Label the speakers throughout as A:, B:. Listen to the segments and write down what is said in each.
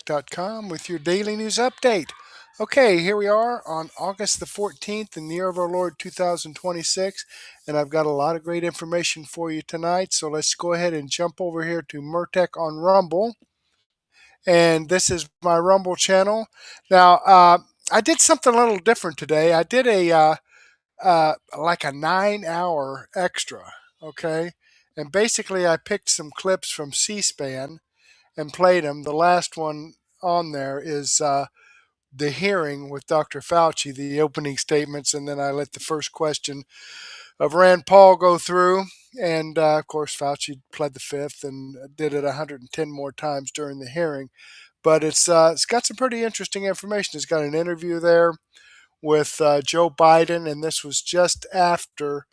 A: MorseTech.com with your daily news update. Okay, here we are on August the 14th in the year of our Lord 2026, and I've got a lot of great information for you tonight. So let's go ahead and jump over here to Murtech on Rumble, and this is my Rumble channel. Now, I did something a little different today. I did like a 9-hour extra, okay? And basically, I picked some clips from C-SPAN and played them. The last one on there is the hearing with Dr. Fauci, the opening statements, and then I let the first question of Rand Paul go through. And of course, Fauci pled the fifth and did it 110 more times during the hearing. But it's got some pretty interesting information. It's got an interview there with Joe Biden, and this was just after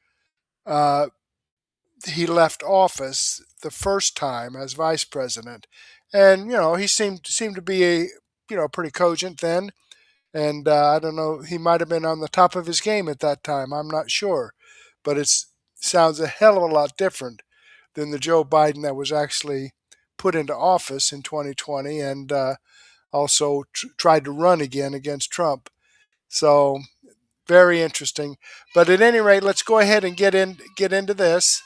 A: uh, he left office the first time as vice president. And he seemed to be pretty cogent then. And I don't know, he might have been on the top of his game at that time. I'm not sure, but it sounds a hell of a lot different than the Joe Biden that was actually put into office in 2020 and also tried to run again against Trump. So very interesting. But at any rate, let's go ahead and get into this.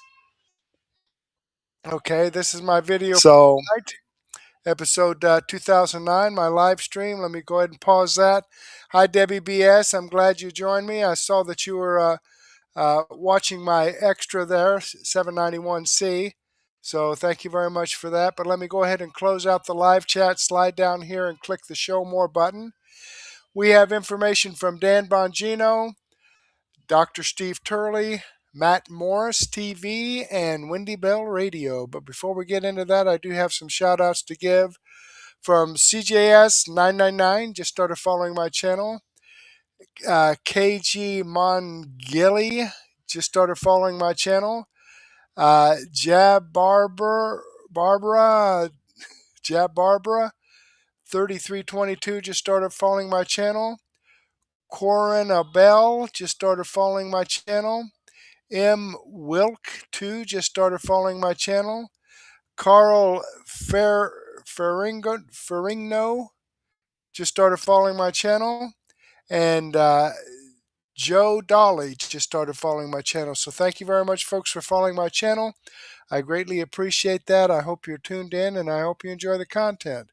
A: Okay, this is my video. So, episode 2009, my live stream. Let me go ahead and pause that. Hi, Debbie BS. I'm glad you joined me. I saw that you were watching my extra there, 791C. So thank you very much for that. But let me go ahead and close out the live chat, slide down here and click the Show More button. We have information from Dan Bongino, Dr. Steve Turley, Matt Morse TV, and Wendy Bell Radio. But before we get into that, I do have some shout outs to give from CJS999, just started following my channel. KG Mongili just started following my channel. Jab Barbara 3322 just started following my channel. Corin Abel just started following my channel. M. Wilk 2 just started following my channel. Carl Ferrigno just started following my channel. And Joe Dolly just started following my channel. So thank you very much, folks, for following my channel. I greatly appreciate that. I hope you're tuned in, and I hope you enjoy the content.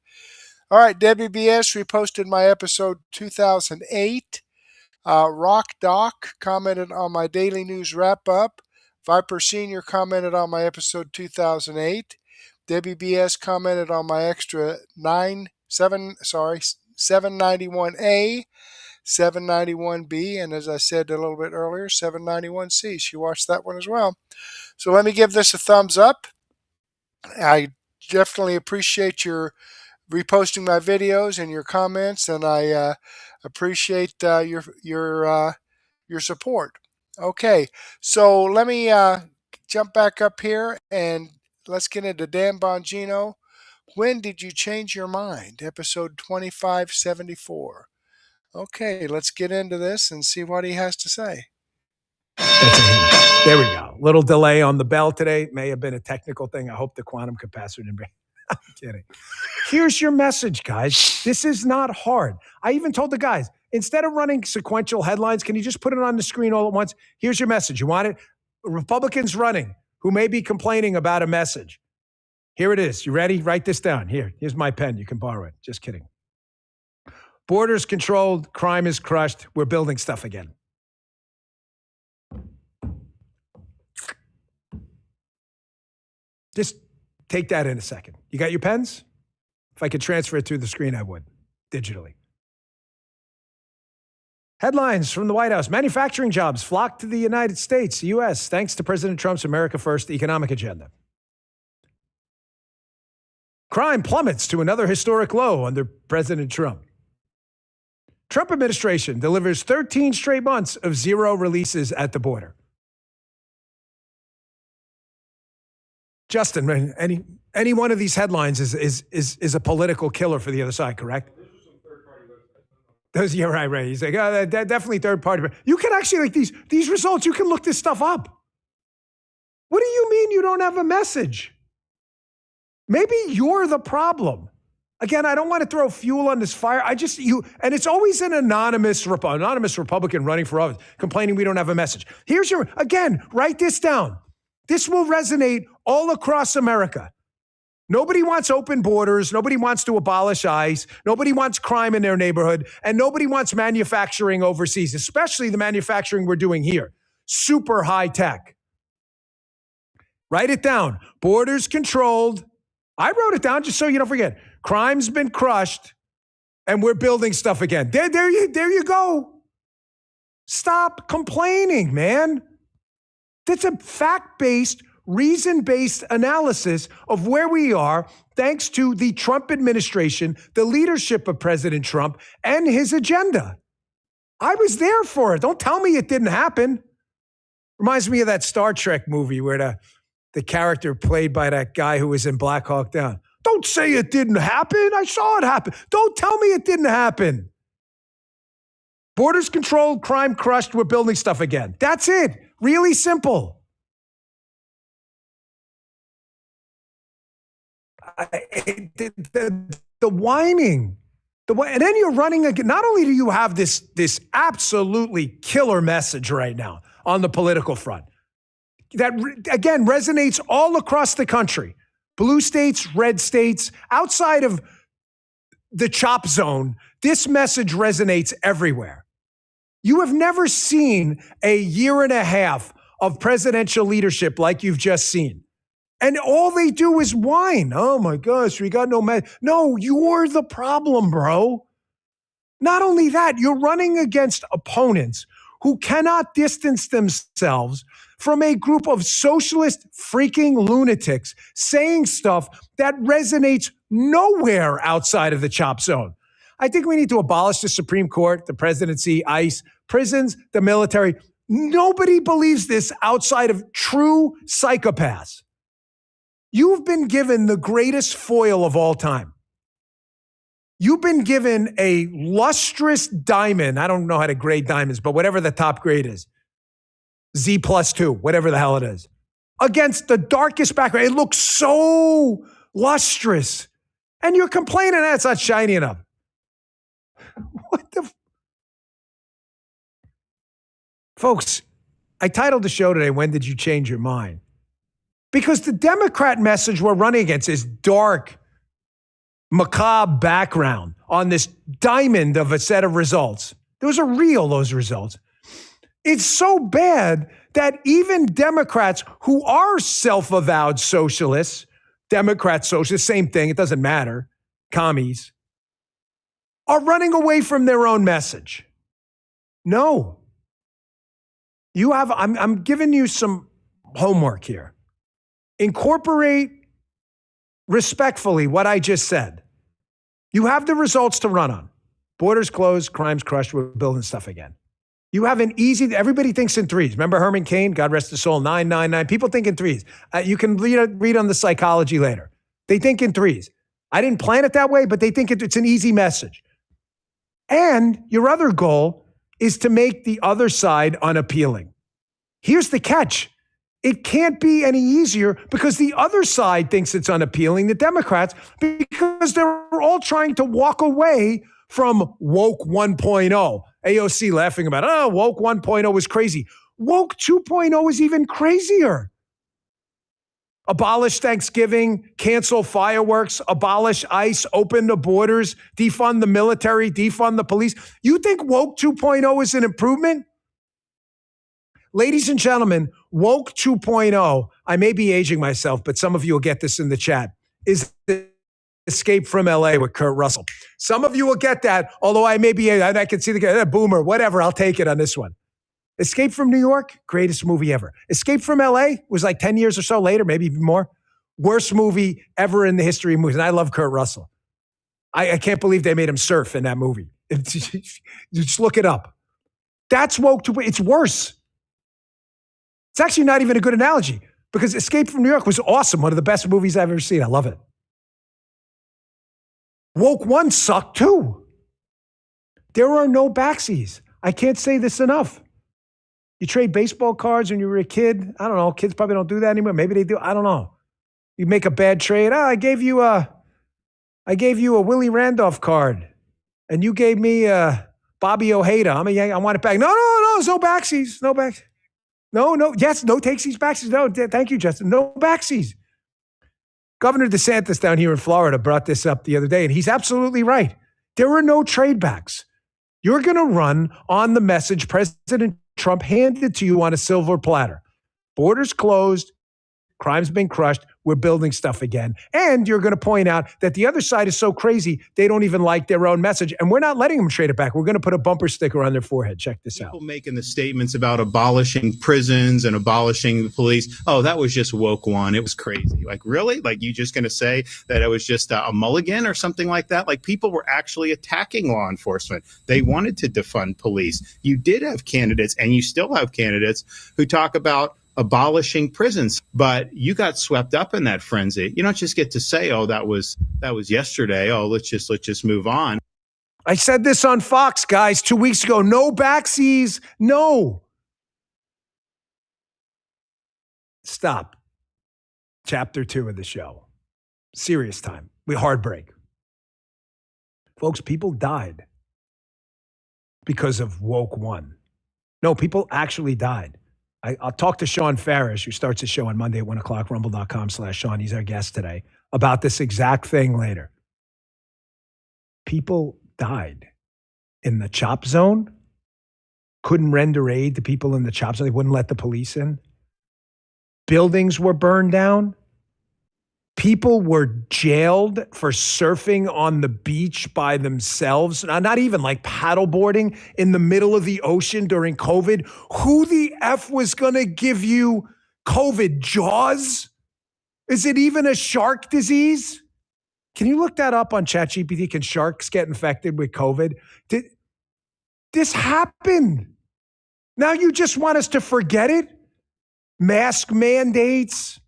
A: All right, Debbie BS reposted my episode 2008. Rock Doc commented on my daily news wrap-up. Viper Senior commented on my episode 2008. Debbie BS commented on my extra 791A, 791B, and as I said a little bit earlier, 791C. She watched that one as well. So let me give this a thumbs up. I definitely appreciate your reposting my videos and your comments, and I appreciate your support. Okay, so let me jump back up here and let's get into Dan Bongino. When did you change your mind? Episode 2574. Okay, let's get into this and see what he has to say.
B: There we go. Little delay on the bell today. May have been a technical thing. I hope the quantum capacitor didn't break. I'm kidding. Here's your message, guys. This is not hard. I even told the guys, instead of running sequential headlines, can you just put it on the screen all at once? Here's your message. You want it? Republicans running who may be complaining about a message. Here it is. You ready? Write this down. Here's my pen. You can borrow it. Just kidding. Borders controlled. Crime is crushed. We're building stuff again. Just take that in a second. You got your pens? If I could transfer it through the screen, I would, digitally. Headlines from the White House. Manufacturing jobs flock to the United States, the U.S., thanks to President Trump's America First economic agenda. Crime plummets to another historic low under President Trump. Trump administration delivers 13 straight months of zero releases at the border. Justin, any one of these headlines is a political killer for the other side, correct? Those, you're right. He's like, oh, definitely third party. You can actually, like these results, you can look this stuff up. What do you mean you don't have a message? Maybe you're the problem. Again, I don't want to throw fuel on this fire. And it's always an anonymous Republican running for office complaining we don't have a message. Again, write this down. This will resonate all across America. Nobody wants open borders. Nobody wants to abolish ICE. Nobody wants crime in their neighborhood. And nobody wants manufacturing overseas, especially the manufacturing we're doing here. Super high tech. Write it down. Borders controlled. I wrote it down just so you don't forget. Crime's been crushed, and we're building stuff again. There you go. Stop complaining, man. That's a fact-based, reason-based analysis of where we are thanks to the Trump administration, the leadership of President Trump, and his agenda. I was there for it. Don't tell me it didn't happen. Reminds me of that Star Trek movie where the character played by that guy who was in Black Hawk Down. Don't say it didn't happen. I saw it happen. Don't tell me it didn't happen. Borders controlled, crime crushed, we're building stuff again. That's it. Really simple. The whining. And then you're running again. Not only do you have this absolutely killer message right now on the political front that, again, resonates all across the country. Blue states, red states, outside of the chop zone, this message resonates everywhere. You have never seen a year and a half of presidential leadership like you've just seen. And all they do is whine. Oh my gosh, we got no message. No, you're the problem, bro. Not only that, you're running against opponents who cannot distance themselves from a group of socialist freaking lunatics saying stuff that resonates nowhere outside of the chop zone. I think we need to abolish the Supreme Court, the presidency, ICE, prisons, the military. Nobody believes this outside of true psychopaths. You've been given the greatest foil of all time. You've been given a lustrous diamond. I don't know how to grade diamonds, but whatever the top grade is. Z+2, whatever the hell it is. Against the darkest background. It looks so lustrous. And you're complaining that it's not shiny enough. What the? Folks, I titled the show today, When Did You Change Your Mind? Because the Democrat message we're running against is dark, macabre background on this diamond of a set of results. Those are real, those results. It's so bad that even Democrats who are self-avowed socialists, Democrats, socialists, same thing, it doesn't matter, commies, are running away from their own message. No. I'm giving you some homework here. Incorporate respectfully what I just said. You have the results to run on. Borders closed, crimes crushed, we're building stuff again. You have an easy, everybody thinks in threes. Remember Herman Cain, God rest his soul, 999. People think in threes. You can read on the psychology later. They think in threes. I didn't plan it that way, but they think it's an easy message. And your other goal is to make the other side unappealing. Here's the catch. It can't be any easier because the other side thinks it's unappealing, the Democrats, because they're all trying to walk away from woke 1.0. AOC laughing about, woke 1.0 was crazy. Woke 2.0 is even crazier. Abolish Thanksgiving, cancel fireworks, abolish ICE, open the borders, defund the military, defund the police. You think woke 2.0 is an improvement? Ladies and gentlemen, woke 2.0, I may be aging myself, but some of you will get this in the chat, is Escape from LA with Kurt Russell. Some of you will get that, although I can see the boomer, whatever, I'll take it on this one. Escape from New York, greatest movie ever. Escape from LA was like 10 years or so later, maybe even more. Worst movie ever in the history of movies. And I love Kurt Russell. I can't believe they made him surf in that movie. Just look it up. That's woke to, it's worse. It's actually not even a good analogy because Escape from New York was awesome. One of the best movies I've ever seen. I love it. Woke 1 sucked too. There are no backsies. I can't say this enough. You trade baseball cards when you were a kid. I don't know. Kids probably don't do that anymore. Maybe they do. I don't know. You make a bad trade. I gave you I gave you a Willie Randolph card, and you gave me Bobby Ojeda. I want it back. No, there's no backsies. No backsies. No. Yes, no takesies, backsies. No, thank you, Justin. No backsies. Governor DeSantis down here in Florida brought this up the other day, and he's absolutely right. There are no trade backs. You're going to run on the message President Trump handed to you on a silver platter. Borders closed. Crime's been crushed. We're building stuff again. And you're going to point out that the other side is so crazy, they don't even like their own message. And we're not letting them trade it back. We're going to put a bumper sticker on their forehead. Check this out.
C: People making the statements about abolishing prisons and abolishing the police. Oh, that was just woke one. It was crazy. Like, really? Like, you just going to say that it was just a mulligan or something like that? Like, people were actually attacking law enforcement. They wanted to defund police. You did have candidates, and you still have candidates who talk about abolishing prisons, but you got swept up in that frenzy. You don't just get to say, "Oh, that was yesterday. Oh, let's just move on."
B: I said this on Fox, guys, 2 weeks ago. No backsies. No. Stop. Chapter 2 of the show. Serious time. We heartbreak. Folks, people died because of woke one. No, people actually died. I'll talk to Sean Farish, who starts his show on Monday at 1 o'clock, rumble.com/Sean. He's our guest today, about this exact thing later. People died in the chop zone, couldn't render aid to people in the chop zone. They wouldn't let the police in. Buildings were burned down. People were jailed for surfing on the beach by themselves. Not even like paddleboarding in the middle of the ocean during COVID. Who the F was going to give you COVID? Jaws? Is it even a shark disease? Can you look that up on ChatGPT? Can sharks get infected with COVID? This happened. Now you just want us to forget it? Mask mandates,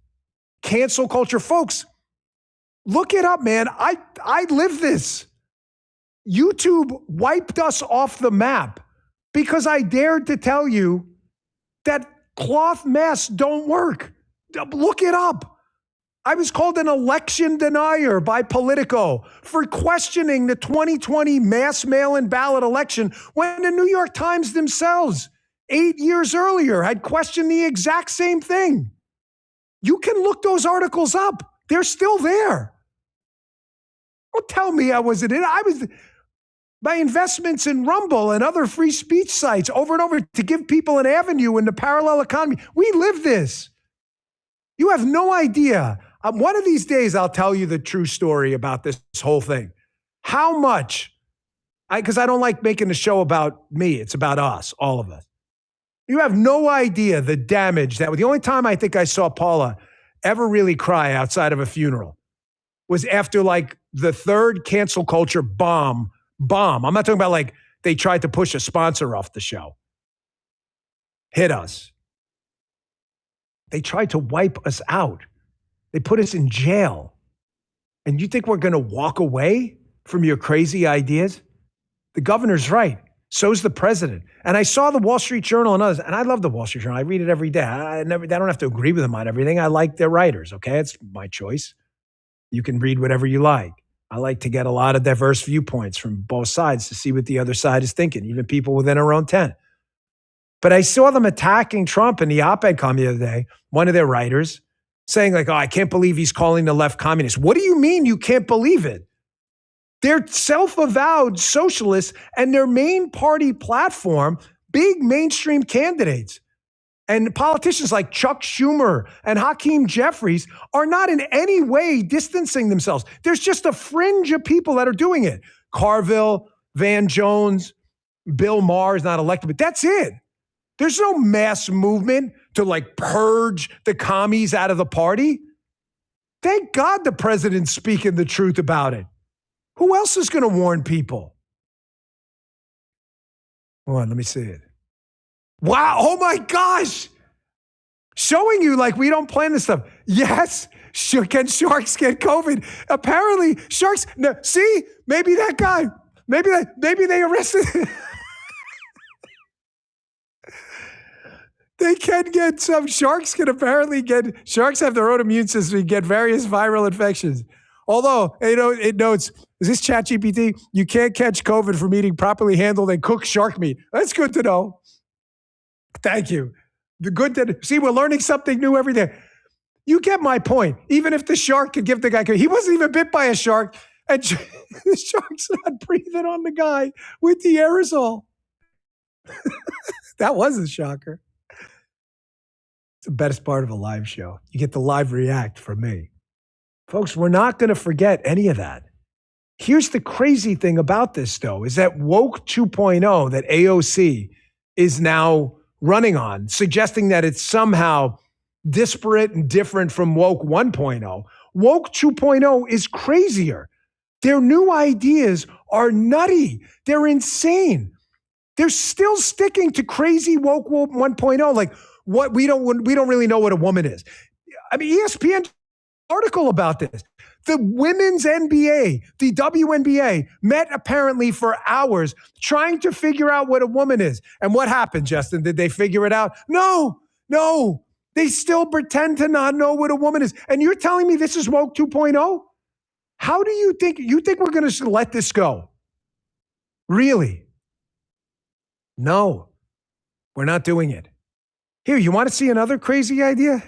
B: cancel culture. Folks, look it up, man. I live this. YouTube wiped us off the map because I dared to tell you that cloth masks don't work. Look it up. I was called an election denier by Politico for questioning the 2020 mass mail-in ballot election when the New York Times themselves 8 years earlier had questioned the exact same thing. You can look those articles up. They're still there. Don't tell me I wasn't in it. My investments in Rumble and other free speech sites over and over to give people an avenue in the parallel economy. We live this. You have no idea. One of these days, I'll tell you the true story about this whole thing. How much, because I don't like making the show about me. It's about us, all of us. You have no idea the damage that the only time I think I saw Paula ever really cry outside of a funeral was after like the third cancel culture bomb. I'm not talking about like they tried to push a sponsor off the show. Hit us. They tried to wipe us out. They put us in jail. And you think we're going to walk away from your crazy ideas? The governor's right. So's the president. And I saw the Wall Street Journal and others, and I love the Wall Street Journal. I read it every day. I don't have to agree with them on everything. I like their writers, okay? It's my choice. You can read whatever you like. I like to get a lot of diverse viewpoints from both sides to see what the other side is thinking, even people within our own tent. But I saw them attacking Trump in the op-ed column the other day, one of their writers, saying like, oh, I can't believe he's calling the left communist. What do you mean you can't believe it? They're self-avowed socialists, and their main party platform, big mainstream candidates, and politicians like Chuck Schumer and Hakeem Jeffries are not in any way distancing themselves. There's just a fringe of people that are doing it. Carville, Van Jones, Bill Maher is not elected, but that's it. There's no mass movement to like purge the commies out of the party. Thank God the president's speaking the truth about it. Who else is going to warn people? Hold on, let me see it. Wow, oh my gosh. Showing you like we don't plan this stuff. Yes, can sharks get COVID? Apparently, sharks, no, see, maybe that guy, maybe they arrested They can get some. Sharks have their own immune system and get various viral infections. Although, it notes, is this ChatGPT? You can't catch COVID from eating properly handled and cooked shark meat. That's good to know. Thank you. See, we're learning something new every day. You get my point. Even if the shark could give the guy, he wasn't even bit by a shark, and the shark's not breathing on the guy with the aerosol. That was a shocker. It's the best part of a live show. You get the live react from me. Folks, we're not going to forget any of that. Here's the crazy thing about this, though, is that Woke 2.0 that AOC is now running on, suggesting that it's somehow disparate and different from Woke 1.0. Woke 2.0 is crazier. Their new ideas are nutty. They're insane. They're still sticking to crazy Woke 1.0, like what we don't really know what a woman is. I mean, ESPN article about this. The women's NBA, the WNBA, met apparently for hours trying to figure out what a woman is. And what happened, Justin? Did they figure it out? No. They still pretend to not know what a woman is. And you're telling me this is Woke 2.0? How do you think we're going to let this go? Really? No, we're not doing it. Here, you want to see another crazy idea?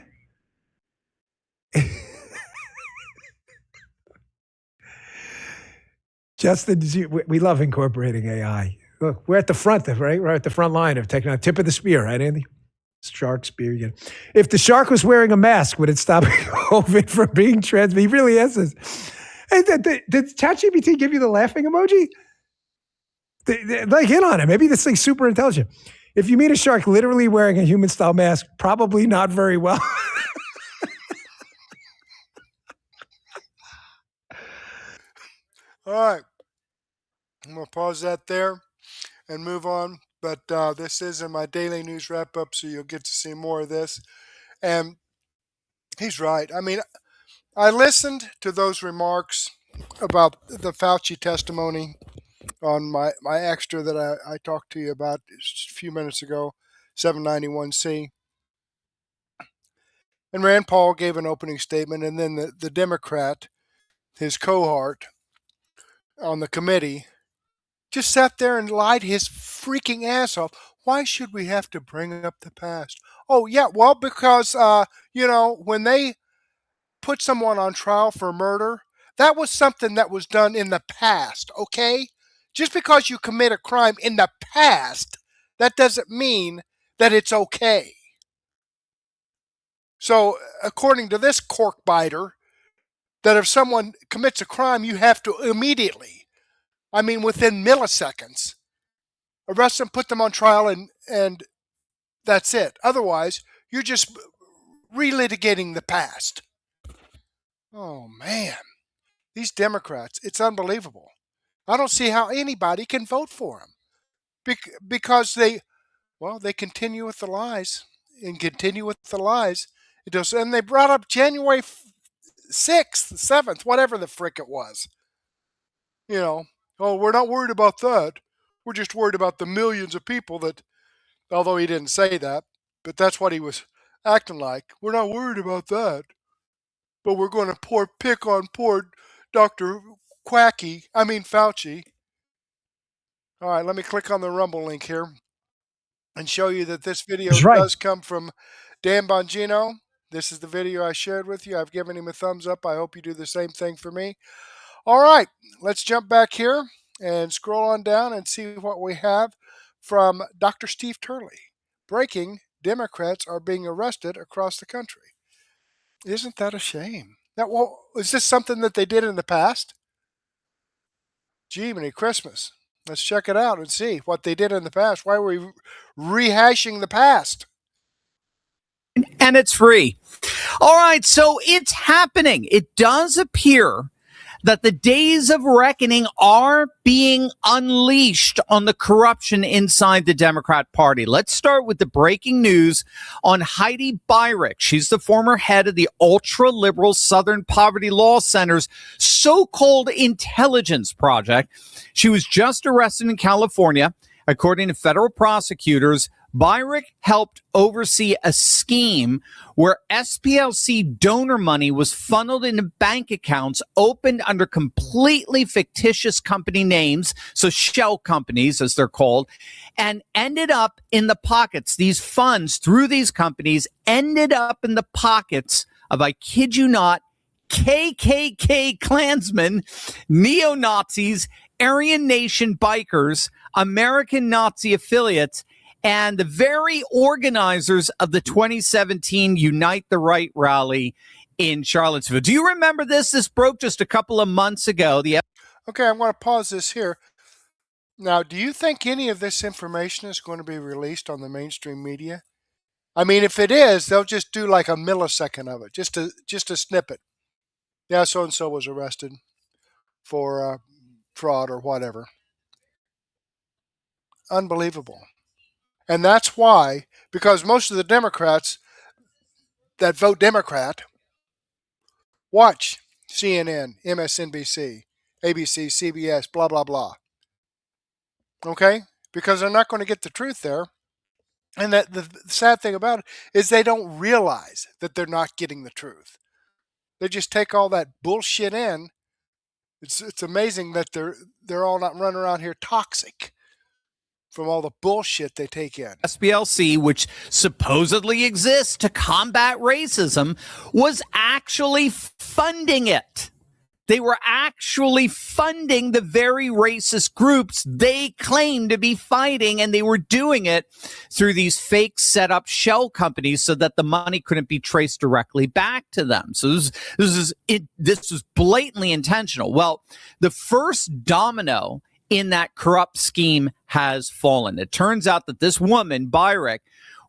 B: Justin, we love incorporating AI. Look, we're at the front, right? We're at the front line of technology. Tip of the spear, right, Andy? Shark spear again. If the shark was wearing a mask, would it stop COVID from being transmitted? He really has this. Hey, did ChatGPT give you the laughing emoji? Like, hit on it. Maybe this thing's super intelligent. If you meet a shark literally wearing a human-style mask, probably not very well.
A: All right. I'm going to pause that there and move on. But this is in my daily news wrap-up, so you'll get to see more of this. And he's right. I mean, I listened to those remarks about the Fauci testimony on my extra that I talked to you about a few minutes ago, 791C. And Rand Paul gave an opening statement, and then the Democrat, his cohort on the committee, just sat there and lied his freaking ass off. Why should we have to bring up the past? Oh, yeah, well, because, when they put someone on trial for murder, that was something that was done in the past, okay? Just because you commit a crime in the past, that doesn't mean that it's okay. So, according to this cork biter, that if someone commits a crime, you have to immediately, within milliseconds, arrest them, put them on trial, and that's it. Otherwise, you're just relitigating the past. Oh, man. These Democrats, it's unbelievable. I don't see how anybody can vote for them. Because they continue with the lies and continue with the lies. And they brought up January 6th, 7th, whatever the frick it was. We're not worried about that. We're just worried about the millions of people that, although he didn't say that, but that's what he was acting like. We're not worried about that. But we're going to pick on poor Dr. Fauci. All right, let me click on the Rumble link here and show you that this video does come from Dan Bongino. This is the video I shared with you. I've given him a thumbs up. I hope you do the same thing for me. All right, let's jump back here and scroll on down and see what we have from Dr. Steve Turley. Breaking, Democrats are being arrested across the country. Isn't that a shame? Is this something that they did in the past? Gee, Merry Christmas. Let's check it out and see what they did in the past. Why are we rehashing the past?
D: And it's free. All right, so it's happening. It does appear that the days of reckoning are being unleashed on the corruption inside the Democrat Party. Let's start with the breaking news on Heidi Beirich. She's the former head of the ultra-liberal Southern Poverty Law Center's so-called intelligence project. She was just arrested in California. According to federal prosecutors, Byrick helped oversee a scheme where SPLC donor money was funneled into bank accounts opened under completely fictitious company names, so shell companies as they're called, and ended up in the pockets. These funds through these companies ended up in the pockets of, I kid you not, KKK Klansmen, neo-Nazis, Aryan Nation bikers, American Nazi affiliates, and the very organizers of the 2017 Unite the Right rally in Charlottesville. Do you remember this? This broke just a couple of months ago.
A: Okay, I'm going to pause this here. Now, do you think any of this information is going to be released on the mainstream media? I mean, if it is, they'll just do like a millisecond of it, just a snippet. Yeah, so-and-so was arrested for fraud or whatever. Unbelievable. And that's why, because most of the Democrats that vote Democrat watch CNN, MSNBC, ABC, CBS, blah, blah, blah. Okay? Because they're not going to get the truth there. And that the sad thing about it is they don't realize that they're not getting the truth. They just take all that bullshit in. It's amazing that they're all not running around here toxic from all the bullshit they take in.
D: SPLC, which supposedly exists to combat racism, was actually funding it. They were actually funding the very racist groups they claimed to be fighting, and they were doing it through these fake set-up shell companies so that the money couldn't be traced directly back to them. So this is blatantly intentional. Well, the first domino in that corrupt scheme has fallen. It turns out that this woman, Byrick,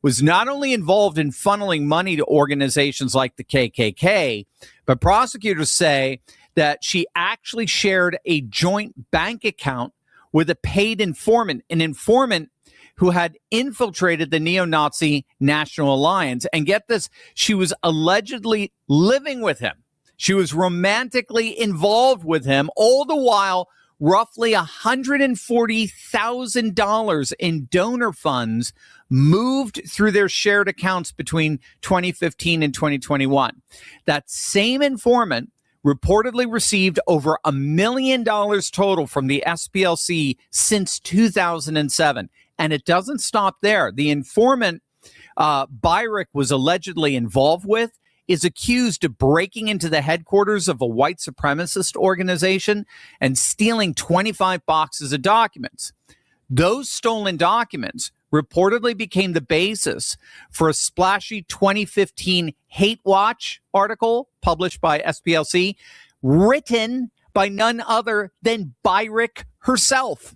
D: was not only involved in funneling money to organizations like the KKK, but prosecutors say that she actually shared a joint bank account with a paid informant, an informant who had infiltrated the neo-Nazi National Alliance. And get this, she was allegedly living with him. She was romantically involved with him, all the while roughly $140,000 in donor funds moved through their shared accounts between 2015 and 2021. That same informant reportedly received over $1 million total from the SPLC since 2007. And it doesn't stop there. The informant Byrick was allegedly involved with is accused of breaking into the headquarters of a white supremacist organization and stealing 25 boxes of documents. Those stolen documents reportedly became the basis for a splashy 2015 Hate Watch article published by SPLC, written by none other than Byrick herself.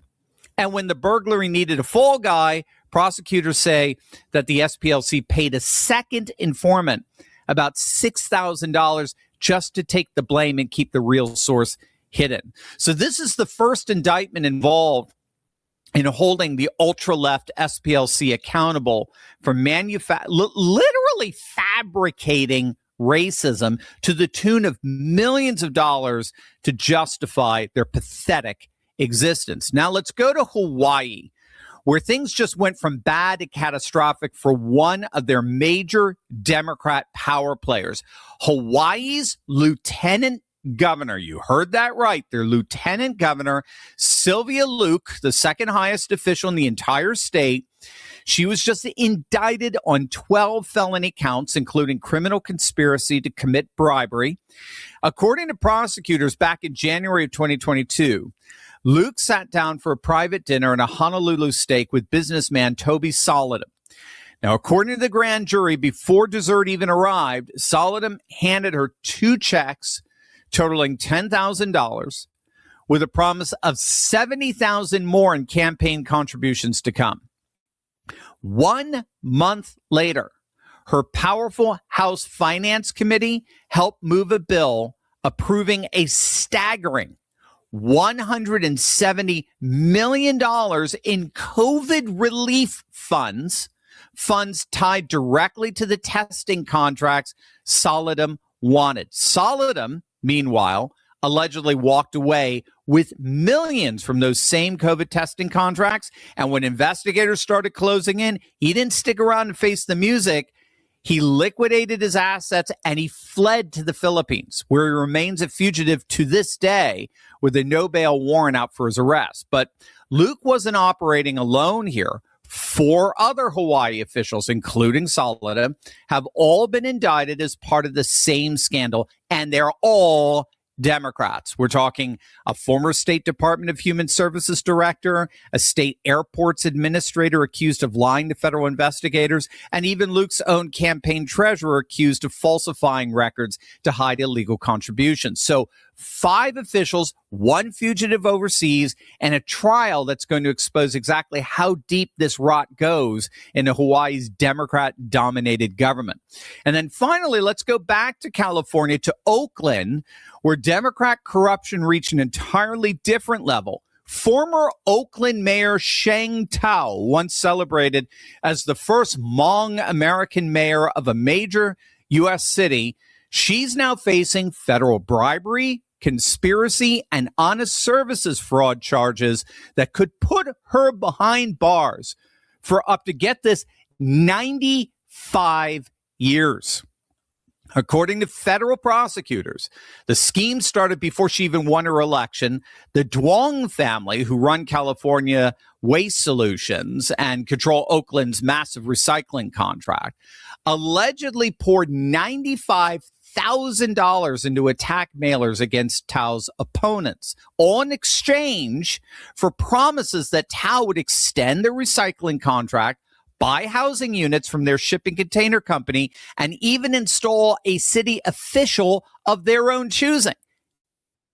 D: And when the burglary needed a fall guy, prosecutors say that the SPLC paid a second informant about $6,000 just to take the blame and keep the real source hidden. So this is the first indictment involved in holding the ultra-left SPLC accountable for literally fabricating racism to the tune of millions of dollars to justify their pathetic existence. Now let's go to Hawaii, where things just went from bad to catastrophic for one of their major Democrat power players. Hawaii's lieutenant governor, you heard that right, their lieutenant governor, Sylvia Luke, the second highest official in the entire state. She was just indicted on 12 felony counts, including criminal conspiracy to commit bribery. According to prosecutors back in January of 2022, Luke sat down for a private dinner in a Honolulu steak with businessman Toby Solidum. Now, according to the grand jury, before dessert even arrived, Solidum handed her 2 checks totaling $10,000 with a promise of $70,000 more in campaign contributions to come. 1 month later, her powerful House Finance Committee helped move a bill approving a staggering $170 million in COVID relief funds tied directly to the testing contracts Solidum wanted. Solidum, meanwhile, allegedly walked away with millions from those same COVID testing contracts. And when investigators started closing in, he didn't stick around and face the music. He liquidated his assets and he fled to the Philippines, where he remains a fugitive to this day with a no bail warrant out for his arrest. But Luke wasn't operating alone here. 4 other Hawaii officials, including Salida, have all been indicted as part of the same scandal, and they're all Democrats. We're talking a former State Department of Human Services director, a state airports administrator accused of lying to federal investigators, and even Luke's own campaign treasurer accused of falsifying records to hide illegal contributions. So 5 officials, 1 fugitive overseas, and a trial that's going to expose exactly how deep this rot goes into Hawaii's Democrat-dominated government. And then finally, let's go back to California, to Oakland, where Democrat corruption reached an entirely different level. Former Oakland Mayor Sheng Tao, once celebrated as the first Hmong American mayor of a major U.S. city, she's now facing federal bribery, conspiracy, and honest services fraud charges that could put her behind bars for up to, get this, 95 years. According to federal prosecutors, the scheme started before she even won her election. The Duong family, who run California Waste Solutions and control Oakland's massive recycling contract, allegedly poured $95,000 into attack mailers against Tao's opponents, all in exchange for promises that Tao would extend the recycling contract, buy housing units from their shipping container company, and even install a city official of their own choosing.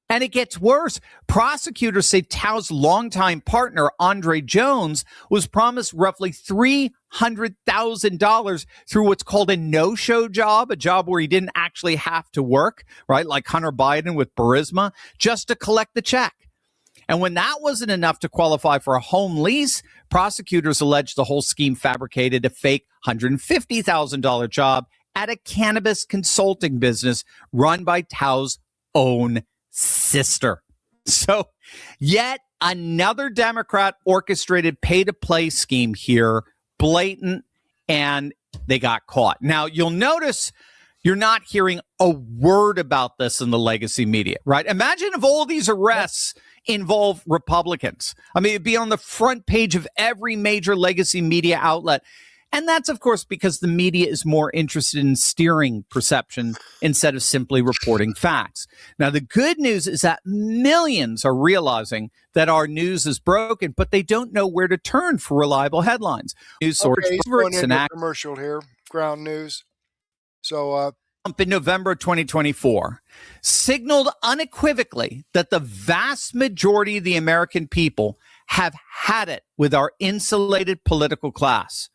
D: And it gets worse. Prosecutors say Tao's longtime partner, Andre Jones, was promised roughly $300,000 through what's called a no-show job, a job where he didn't actually have to work, right? Like Hunter Biden with Burisma, just to collect the check. And when that wasn't enough to qualify for a home lease, prosecutors alleged the whole scheme fabricated a fake $150,000 job at a cannabis consulting business run by Tao's own sister. So yet another Democrat orchestrated pay-to-play scheme here, blatant, and they got caught. Now, you'll notice you're not hearing a word about this in the legacy media, right? Imagine if all these arrests involve Republicans. I mean, it'd be on the front page of every major legacy media outlet. And that's, of course, because the media is more interested in steering perception instead of simply reporting facts. Now, the good news is that millions are realizing that our news is broken, but they don't know where to turn for reliable headlines. News source
A: favorites and commercial here, ground news. So,
D: in November 2024 signaled unequivocally that the vast majority of the American people have had it with our insulated political class.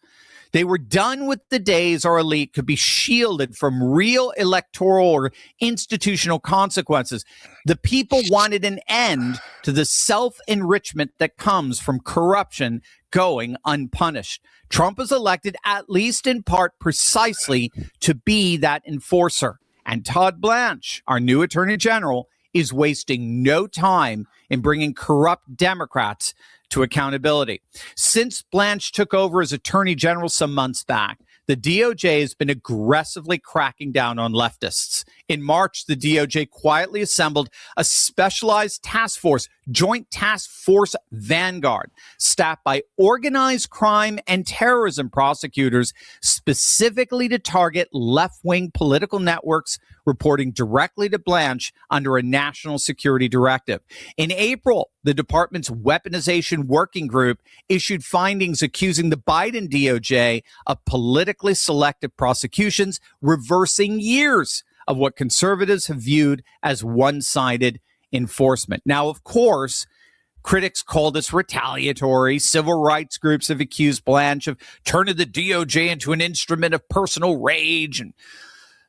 D: They were done with the days our elite could be shielded from real electoral or institutional consequences. The people wanted an end to the self-enrichment that comes from corruption going unpunished. Trump was elected, at least in part, precisely to be that enforcer. And Todd Blanche, our new Attorney General, is wasting no time in bringing corrupt Democrats to accountability. Since Blanche took over as Attorney General some months back, the DOJ has been aggressively cracking down on leftists. In March, the DOJ quietly assembled a specialized task force, Joint Task Force Vanguard, staffed by organized crime and terrorism prosecutors, specifically to target left-wing political networks reporting directly to Blanche under a national security directive. In April, the department's weaponization working group issued findings accusing the Biden DOJ of politically selective prosecutions, reversing years of what conservatives have viewed as one-sided enforcement. Now, of course, critics call this retaliatory. Civil rights groups have accused Blanche of turning the DOJ into an instrument of personal rage and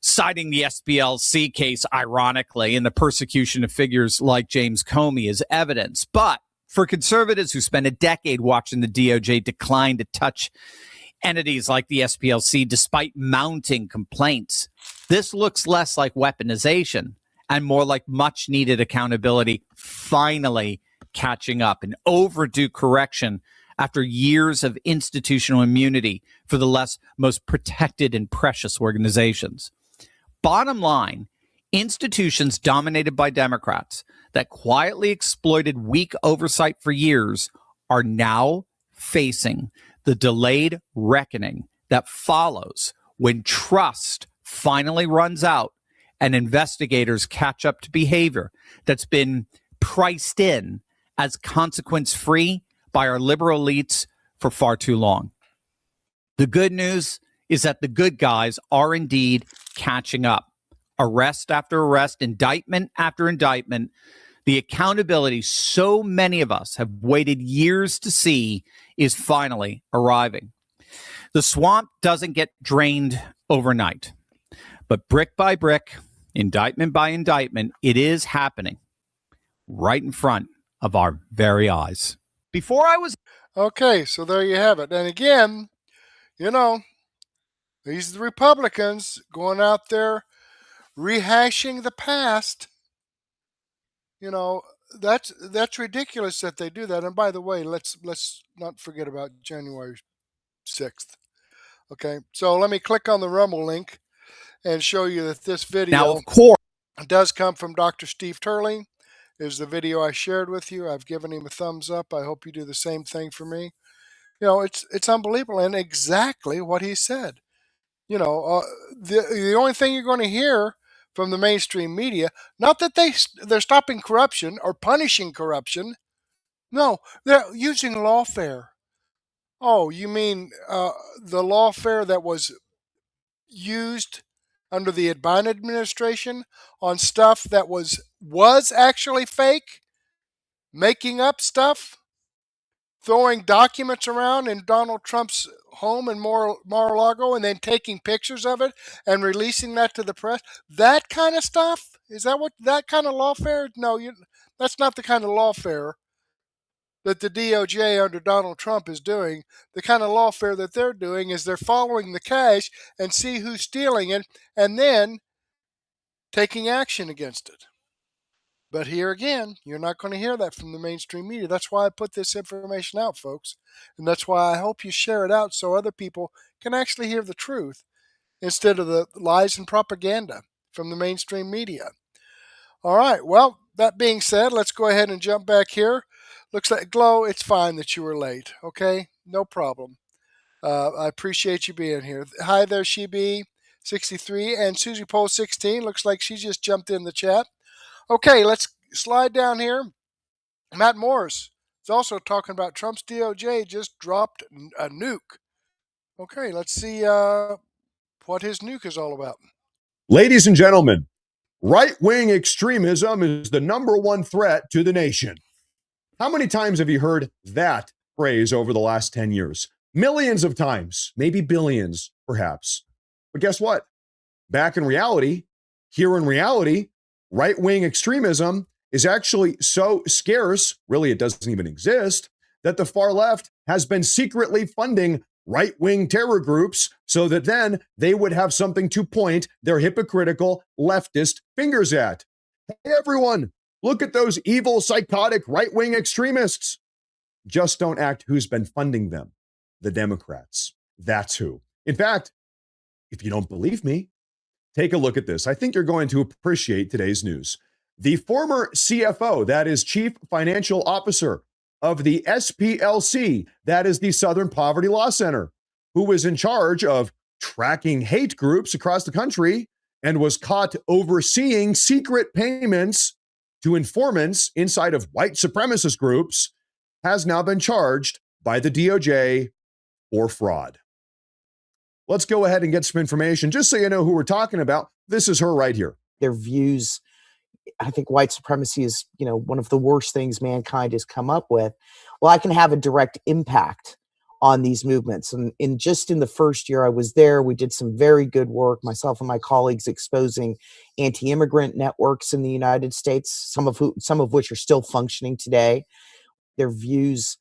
D: citing the SPLC case, ironically, and the persecution of figures like James Comey as evidence. But for conservatives who spent a decade watching the DOJ decline to touch entities like the SPLC despite mounting complaints, this looks less like weaponization and more like much needed accountability finally catching up, an overdue correction after years of institutional immunity for the most protected and precious organizations. Bottom line, institutions dominated by Democrats that quietly exploited weak oversight for years are now facing the delayed reckoning that follows when trust finally runs out and investigators catch up to behavior that's been priced in as consequence-free by our liberal elites for far too long. The good news is that the good guys are indeed catching up. Arrest after arrest, indictment after indictment, the accountability so many of us have waited years to see is finally arriving. The swamp doesn't get drained overnight, but brick by brick, indictment by indictment, it is happening right in front of our very eyes. Before I was...
A: Okay, so there you have it. And again, you know, these are the Republicans going out there rehashing the past. You know, that's ridiculous that they do that. And by the way, let's not forget about January 6th. Okay, so let me click on the Rumble link and show you that this video
D: now, of course,
A: does come from Dr. Steve Turley. Is the video I shared with you. I've given him a thumbs up. I hope you do the same thing for me. You know, it's unbelievable and exactly what he said. You know, the only thing you're going to hear from the mainstream media, not that they're stopping corruption or punishing corruption. No, they're using lawfare. Oh, you mean the lawfare that was used under the Biden administration on stuff that was actually fake, making up stuff, throwing documents around in Donald Trump's home in Mar-a-Lago and then taking pictures of it and releasing that to the press. That kind of stuff? Is that kind of lawfare? No, that's not the kind of lawfare that the DOJ under Donald Trump is doing. The kind of lawfare that they're doing is they're following the cash and see who's stealing it and then taking action against it. But here again, you're not going to hear that from the mainstream media. That's why I put this information out, folks. And that's why I hope you share it out so other people can actually hear the truth instead of the lies and propaganda from the mainstream media. All right, well, that being said, let's go ahead and jump back here. Looks like, Glow, it's fine that you were late, okay? No problem. I appreciate you being here. Hi there, SheBee63 and Susie Pole 16. Looks like she just jumped in the chat. Okay, let's slide down here. Matt Morse is also talking about Trump's DOJ just dropped a nuke. Okay, let's see what his nuke is all about.
E: Ladies and gentlemen, right-wing extremism is the number one threat to the nation. How many times have you heard that phrase over the last 10 years? Millions of times, maybe billions, perhaps. But guess what? Back in reality, here in reality, right-wing extremism is actually so scarce, really it doesn't even exist, that the far left has been secretly funding right-wing terror groups so that then they would have something to point their hypocritical leftist fingers at. Hey, everyone, look at those evil, psychotic right-wing extremists. Just don't act who's been funding them. The Democrats. That's who. In fact, if you don't believe me, take a look at this. I think you're going to appreciate today's news. The former CFO, that is Chief Financial Officer of the SPLC, that is the Southern Poverty Law Center, who was in charge of tracking hate groups across the country and was caught overseeing secret payments to informants inside of white supremacist groups, has now been charged by the DOJ for fraud. Let's go ahead and get some information. Just so you know who we're talking about, this is her right here.
F: Their views, I think white supremacy is, one of the worst things mankind has come up with. Well, I can have a direct impact on these movements. And in the first year I was there, we did some very good work, myself and my colleagues, exposing anti-immigrant networks in the United States, some of which are still functioning today. Their views,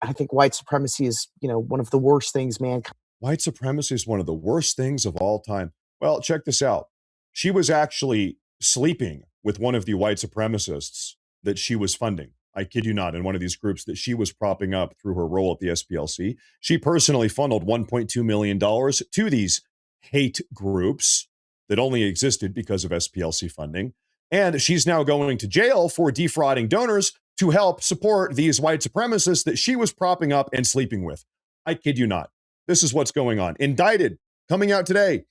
F: I think white supremacy is, one of the worst things mankind.
E: White supremacy is one of the worst things of all time. Well, check this out. She was actually sleeping with one of the white supremacists that she was funding. I kid you not, in one of these groups that she was propping up through her role at the SPLC. She personally funneled $1.2 million to these hate groups that only existed because of SPLC funding. And she's now going to jail for defrauding donors to help support these white supremacists that she was propping up and sleeping with. I kid you not. This is what's going on. Indicted, coming out today.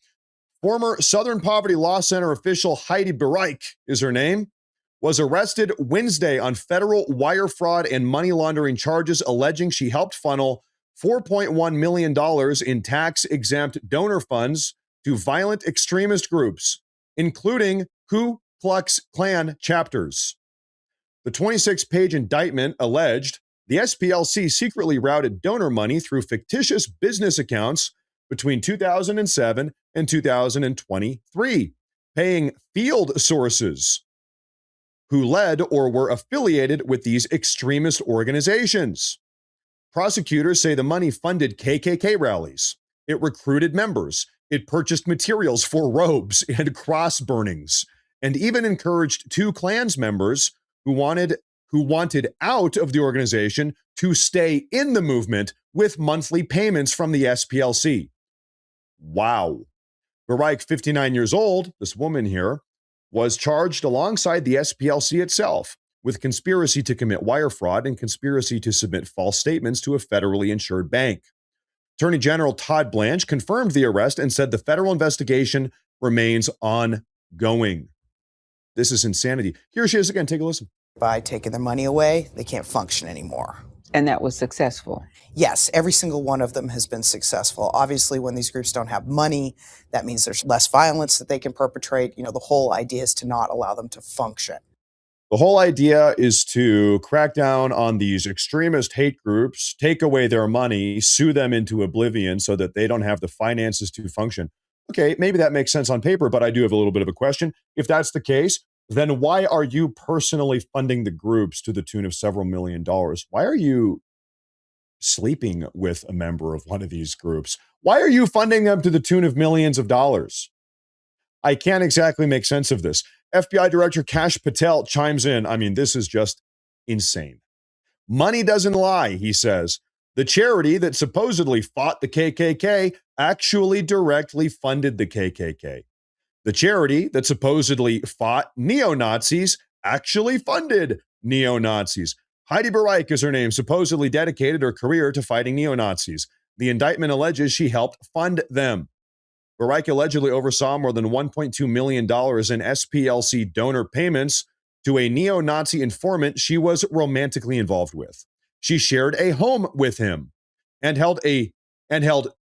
E: Former Southern Poverty Law Center official Heidi Bereich is her name, was arrested Wednesday on federal wire fraud and money laundering charges, alleging she helped funnel $4.1 million in tax-exempt donor funds to violent extremist groups, including Ku Klux Klan chapters. The 26-page indictment alleged the SPLC secretly routed donor money through fictitious business accounts between 2007 and 2023, paying field sources who led or were affiliated with these extremist organizations. Prosecutors say the money funded KKK rallies. It recruited members. It purchased materials for robes and cross burnings, and even encouraged two Klans members who wanted out of the organization to stay in the movement with monthly payments from the SPLC. Wow. Bereich, 59 years old, this woman here, was charged alongside the SPLC itself with conspiracy to commit wire fraud and conspiracy to submit false statements to a federally insured bank. Attorney General Todd Blanche confirmed the arrest and said the federal investigation remains ongoing. This is insanity. Here she is again. Take a listen.
G: By taking their money away, they can't function anymore.
H: And that was successful.
G: Yes, every single one of them has been successful. Obviously, when these groups don't have money, that means there's less violence that they can perpetrate. You know, the whole idea is to not allow them to function.
E: The whole idea is to crack down on these extremist hate groups, take away their money, sue them into oblivion so that they don't have the finances to function. Okay, maybe that makes sense on paper, but I do have a little bit of a question. If that's the case, then why are you personally funding the groups to the tune of several $1 million? Why are you sleeping with a member of one of these groups? Why are you funding them to the tune of millions of dollars? I can't exactly make sense of this. FBI Director Kash Patel chimes in. I mean, this is just insane. Money doesn't lie, he says. The charity that supposedly fought the KKK actually directly funded the KKK. The charity that supposedly fought neo-Nazis actually funded neo-Nazis. Heidi Bereich is her name, supposedly dedicated her career to fighting neo-Nazis. The indictment alleges she helped fund them. Bereich allegedly oversaw more than $1.2 million in SPLC donor payments to a neo-Nazi informant she was romantically involved with. She shared a home with him and held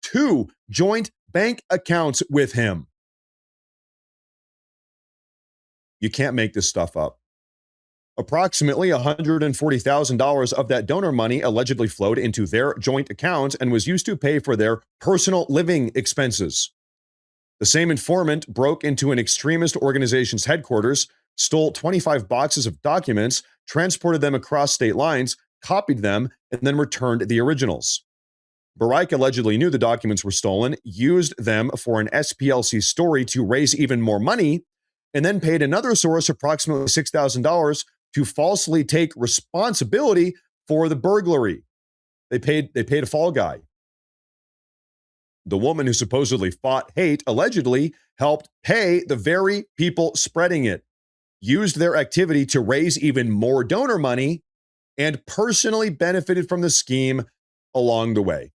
E: two joint bank accounts with him. You can't make this stuff up. Approximately $140,000 of that donor money allegedly flowed into their joint accounts and was used to pay for their personal living expenses. The same informant broke into an extremist organization's headquarters, stole 25 boxes of documents, transported them across state lines, copied them, and then returned the originals. Bereich allegedly knew the documents were stolen, used them for an SPLC story to raise even more money, and then paid another source approximately $6,000 to falsely take responsibility for the burglary. They paid a fall guy. The woman who supposedly fought hate allegedly helped pay the very people spreading it, used their activity to raise even more donor money, and personally benefited from the scheme along the way.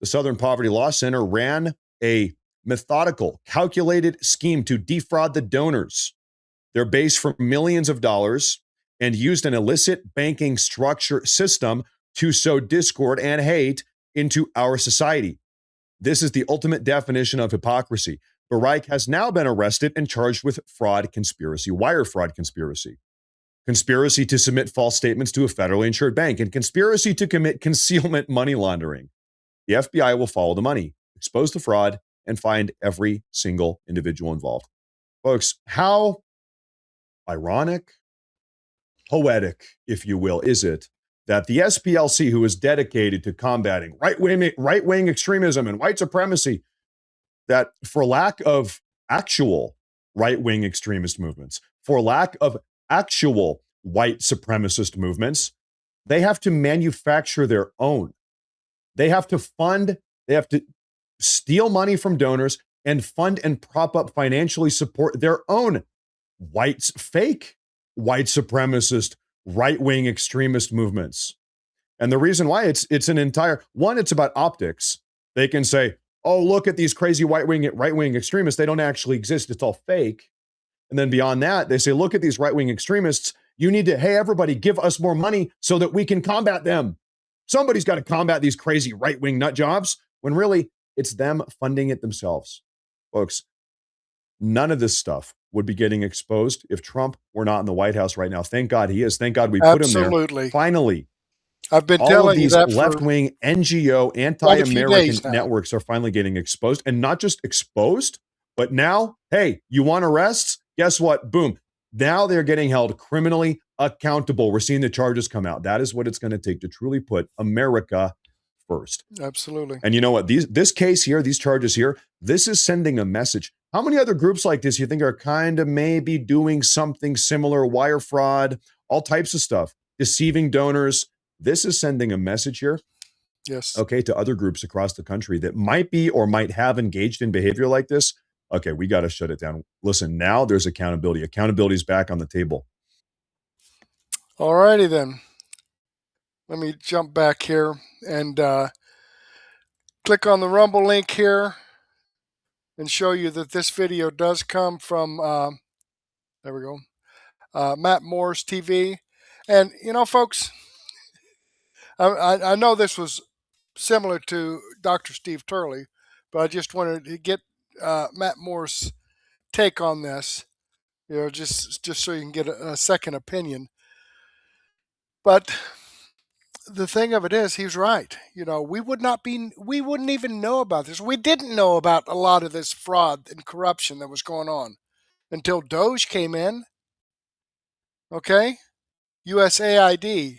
E: The Southern Poverty Law Center ran a methodical, calculated scheme to defraud the donors. They're based for millions of dollars and used an illicit banking structure system to sow discord and hate into our society. This is the ultimate definition of hypocrisy. Bereich has now been arrested and charged with fraud conspiracy, wire fraud conspiracy, conspiracy to submit false statements to a federally insured bank, and conspiracy to commit concealment money laundering. The FBI will follow the money, expose the fraud, and find every single individual involved. Folks, how ironic, poetic, if you will, is it that the SPLC, who is dedicated to combating right-wing extremism and white supremacy, that for lack of actual right-wing extremist movements. For lack of actual white supremacist movements, they have to manufacture their own. They have to steal money from donors and fund and prop up, financially support their own fake white supremacist, right-wing extremist movements. And the reason why it's about optics. They can say, oh, look at these crazy right-wing extremists. They don't actually exist. It's all fake. And then beyond that, they say, look at these right-wing extremists. You need to, hey, everybody, give us more money so that we can combat them. Somebody's got to combat these crazy right-wing nut jobs, when really it's them funding it themselves. Folks, none of this stuff would be getting exposed if Trump were not in the White House right now. Thank God he is. Thank God we put him there. Finally.
A: I've been
E: all
A: telling
E: of these
A: you that
E: left-wing NGO anti-American networks are finally getting exposed, and not just exposed, but now, hey, you want arrests? Guess what? Boom. Now they're getting held criminally accountable. We're seeing the charges come out. That is what it's going to take to truly put America first.
A: Absolutely.
E: And you know what? This case here, these charges here, this is sending a message. How many other groups like this you think are kind of maybe doing something similar, wire fraud, all types of stuff, deceiving donors? This is sending a message here,
A: yes,
E: okay, to other groups across the country that might be or might have engaged in behavior like this. Okay, we got to shut it down. Listen, now there's accountability. Accountability is back on the table.
A: All righty then. Let me jump back here and click on the Rumble link here and show you that this video does come from, there we go, Matt Morse TV. And, you know, folks, I know this was similar to Dr. Steve Turley, but I just wanted to get Matt Moore's take on this, you know, just so you can get a second opinion. But the thing of it is, he's right. You know, we wouldn't even know about this. We didn't know about a lot of this fraud and corruption that was going on until Doge came in. Okay? USAID.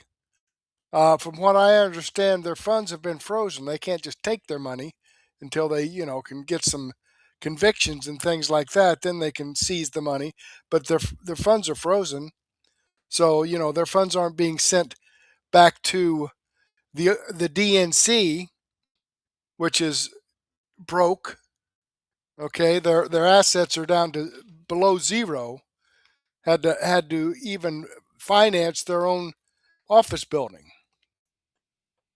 A: From what I understand, their funds have been frozen. They can't just take their money until they, you know, can get some convictions and things like that. Then they can seize the money. But their funds are frozen. So, you know, their funds aren't being sent back to the DNC, which is broke. Okay, their assets are down to below zero. Had to even finance their own office building.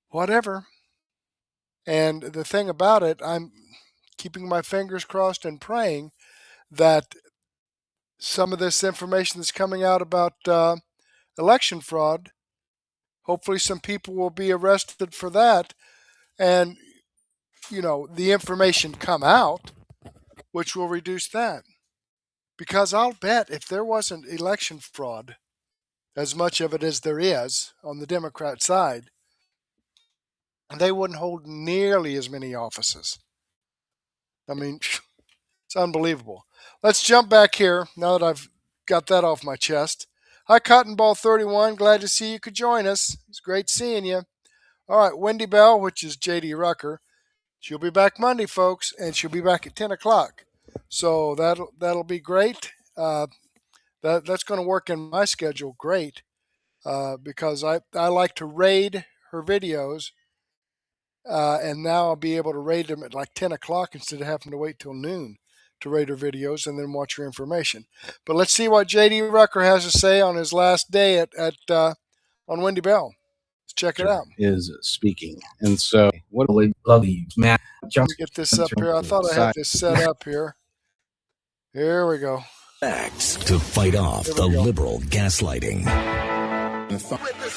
A: Whatever. And the thing about it, I'm keeping my fingers crossed and praying that some of this information that's coming out about election fraud, hopefully some people will be arrested for that, and, you know, the information come out, which will reduce that. Because I'll bet if there wasn't election fraud, as much of it as there is on the Democrat side, they wouldn't hold nearly as many offices. I mean, it's unbelievable. Let's jump back here now that I've got that off my chest. Hi, Cotton Ball 31. Glad to see you could join us. It's great seeing you. All right, Wendy Bell, which is J.D. Rucker. She'll be back Monday, folks, and she'll be back at 10 o'clock. So that'll be great. That's going to work in my schedule great because I like to raid her videos. And now I'll be able to raid them at like 10 o'clock instead of having to wait till noon to raid her videos and then watch her information. But let's see what J.D. Rucker has to say on his last day on Wendy Bell. Let's check it out.
H: Is speaking. And so what a lovely Matt.
A: Let me get this up here. I thought I had this set up here. Here we go.
I: Facts to fight off the liberal gaslighting.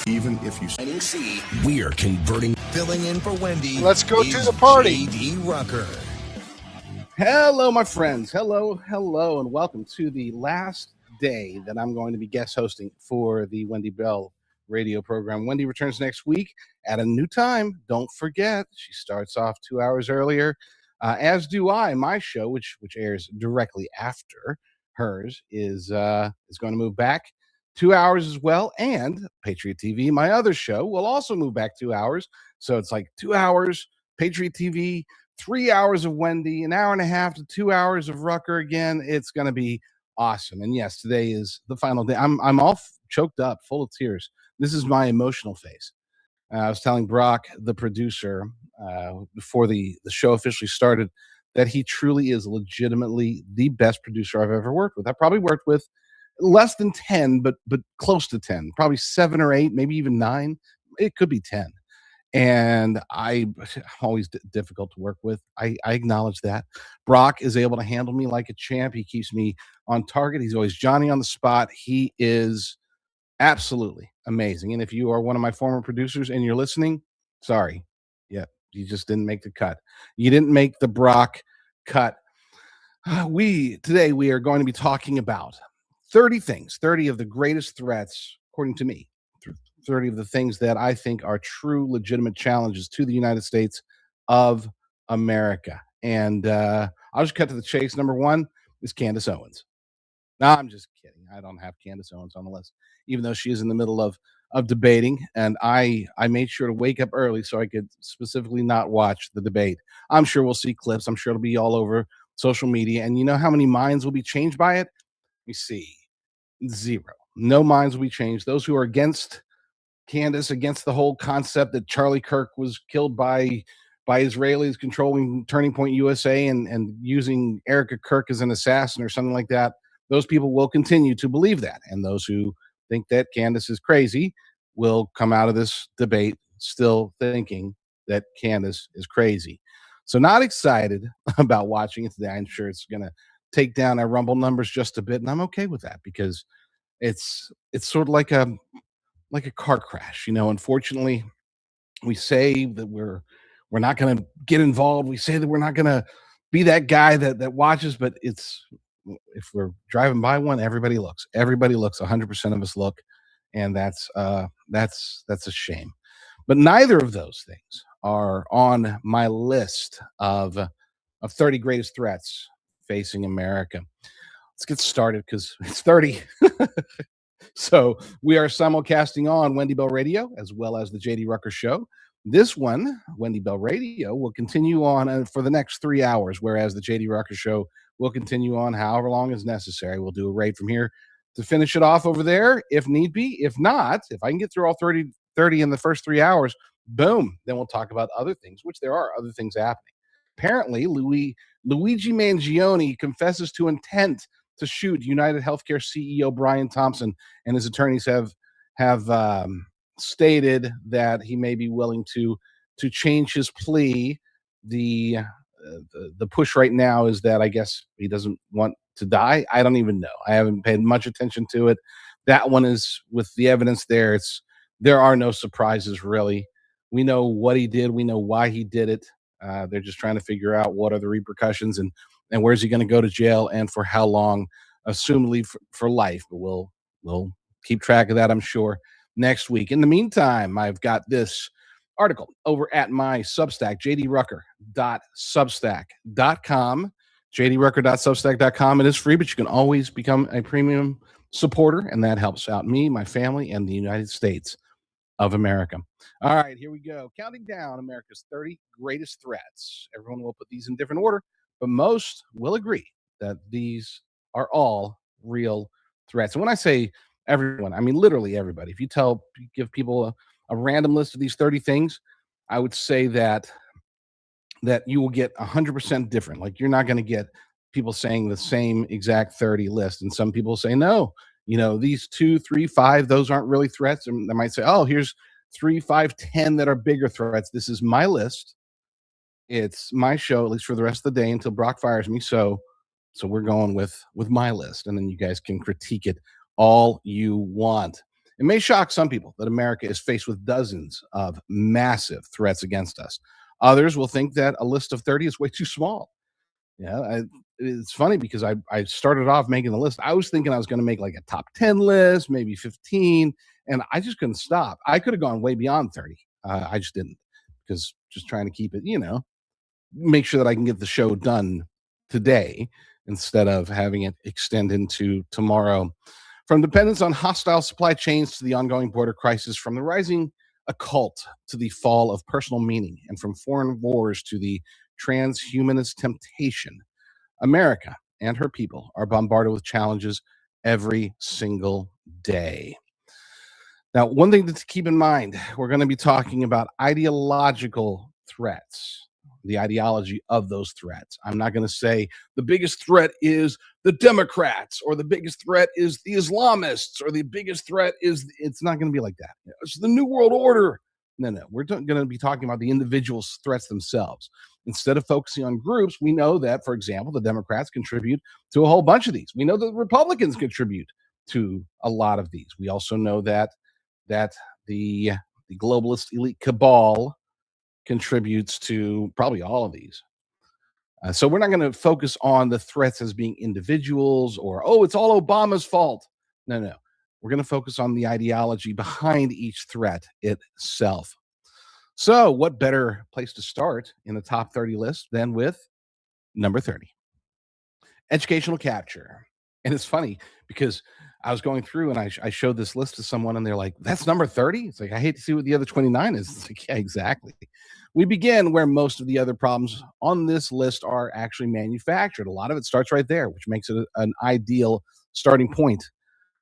J: Even if you see,
I: we are converting.
J: Filling in for Wendy.
A: Let's go to the party.
J: J.D. Rucker.
H: Hello, my friends. Hello, and welcome to the last day that I'm going to be guest hosting for the Wendy Bell radio program. Wendy returns next week at a new time. Don't forget, she starts off 2 hours earlier, as do I. My show, which airs directly after hers, is going to move back 2 hours as well. And Patriot TV, my other show, will also move back 2 hours. So it's like 2 hours, Patriot TV, 3 hours of Wendy, an hour and a half to 2 hours of Rucker again. It's going to be awesome. And yes, today is the final day. I'm all choked up, full of tears. This is my emotional face. I was telling Brock, the producer, before the show officially started, that he truly is legitimately the best producer I've ever worked with. I probably worked with less than 10, but close to 10, probably 7 or 8, maybe even 9. It could be 10. And I'm always difficult to work with. I acknowledge that. Brock is able to handle me like a champ. He keeps me on target. He's always Johnny on the spot. He is absolutely amazing. And if you are one of my former producers and you're listening, sorry. Yeah, you just didn't make the cut. You didn't make the Brock cut. Today we are going to be talking about 30 things, 30 of the greatest threats, according to me, 30 of the things that I think are true, legitimate challenges to the United States of America. And I'll just cut to the chase. Number 1 is Candace Owens. No, I'm just kidding. I don't have Candace Owens on the list, even though she is in the middle of debating. And I made sure to wake up early so I could specifically not watch the debate. I'm sure we'll see clips. I'm sure it'll be all over social media. And you know how many minds will be changed by it? We see 0. No minds will be changed. Those who are against Candace, against the whole concept that Charlie Kirk was killed by Israelis controlling Turning Point USA and using Erica Kirk as an assassin or something like that, those people will continue to believe that. And those who think that Candace is crazy will come out of this debate still thinking that Candace is crazy. So not excited about watching it today. I'm sure it's going to take down our Rumble numbers just a bit, and I'm okay with that because it's sort of like a car crash. Unfortunately, we say that we're not going to get involved. We say that we're not going to be that guy that watches, but if we're driving by one, everybody looks. 100% of us look, and that's a shame. But neither of those things are on my list of 30 greatest threats facing America. Let's get started because it's 30. So we are simulcasting on Wendy Bell Radio as well as the JD Rucker Show. This one, Wendy Bell Radio, will continue on for the next 3 hours, whereas the JD Rucker Show will continue on however long is necessary. We'll do a raid from here to finish it off over there if need be. If not, if I can get through all 30 in the first 3 hours, boom, then we'll talk about other things, which there are other things happening. Apparently, Luigi Mangione confesses to intent to shoot United Healthcare CEO Brian Thompson, and his attorneys have stated that he may be willing to change his plea. The push right now is that I guess he doesn't want to die. I don't even know. I haven't paid much attention to it. That one is with the evidence there. There are no surprises really. We know what he did. We know why he did it. They're just trying to figure out what are the repercussions and where's he going to go to jail and for how long, assumably for life. But we'll keep track of that, I'm sure, next week. In the meantime, I've got this article over at my Substack, jdrucker.substack.com. jdrucker.substack.com. It is free, but you can always become a premium supporter, and that helps out me, my family, and the United States of America. All right, here we go. Counting down America's 30 greatest threats. Everyone will put these in different order, but most will agree that these are all real threats. And when I say everyone, I mean literally everybody. If you give people a random list of these 30 things, I would say that you will get 100% different. Like you're not going to get people saying the same exact 30 list. And some people say, no, these 2, 3, 5, those aren't really threats. And they might say, oh, here's 3, 5, 10 that are bigger threats. This is my list. It's my show, at least for the rest of the day until Brock fires me. So we're going with my list, and then you guys can critique it all you want. It may shock some people that America is faced with dozens of massive threats against us. Others will think that a list of 30 is way too small. Yeah, it's funny because I started off making the list. I was thinking I was going to make like a top 10 list, maybe 15, and I just couldn't stop. I could have gone way beyond 30. I just didn't, because just trying to keep it, make sure that I can get the show done today instead of having it extend into tomorrow. From dependence on hostile supply chains to the ongoing border crisis, from the rising occult to the fall of personal meaning, and from foreign wars to the transhumanist temptation, America and her people are bombarded with challenges every single day. Now, one thing to keep in mind, we're going to be talking about ideological threats, the ideology of those threats. I'm not going to say the biggest threat is the Democrats, or the biggest threat is the Islamists, or the biggest threat is, it's not going to be like that. It's the New World Order. No, we're going to be talking about the individual threats themselves. Instead of focusing on groups, we know that, for example, the Democrats contribute to a whole bunch of these. We know that the Republicans contribute to a lot of these. We also know that the globalist elite cabal contributes to probably all of these. So we're not going to focus on the threats as being individuals, or, oh, it's all Obama's fault. No. We're going to focus on the ideology behind each threat itself. So what better place to start in the top 30 list than with number 30, educational capture. And it's funny because I was going through and I showed this list to someone and they're like, that's number 30? It's like, I hate to see what the other 29 is. It's like, yeah, exactly. We begin where most of the other problems on this list are actually manufactured. A lot of it starts right there, which makes it an ideal starting point.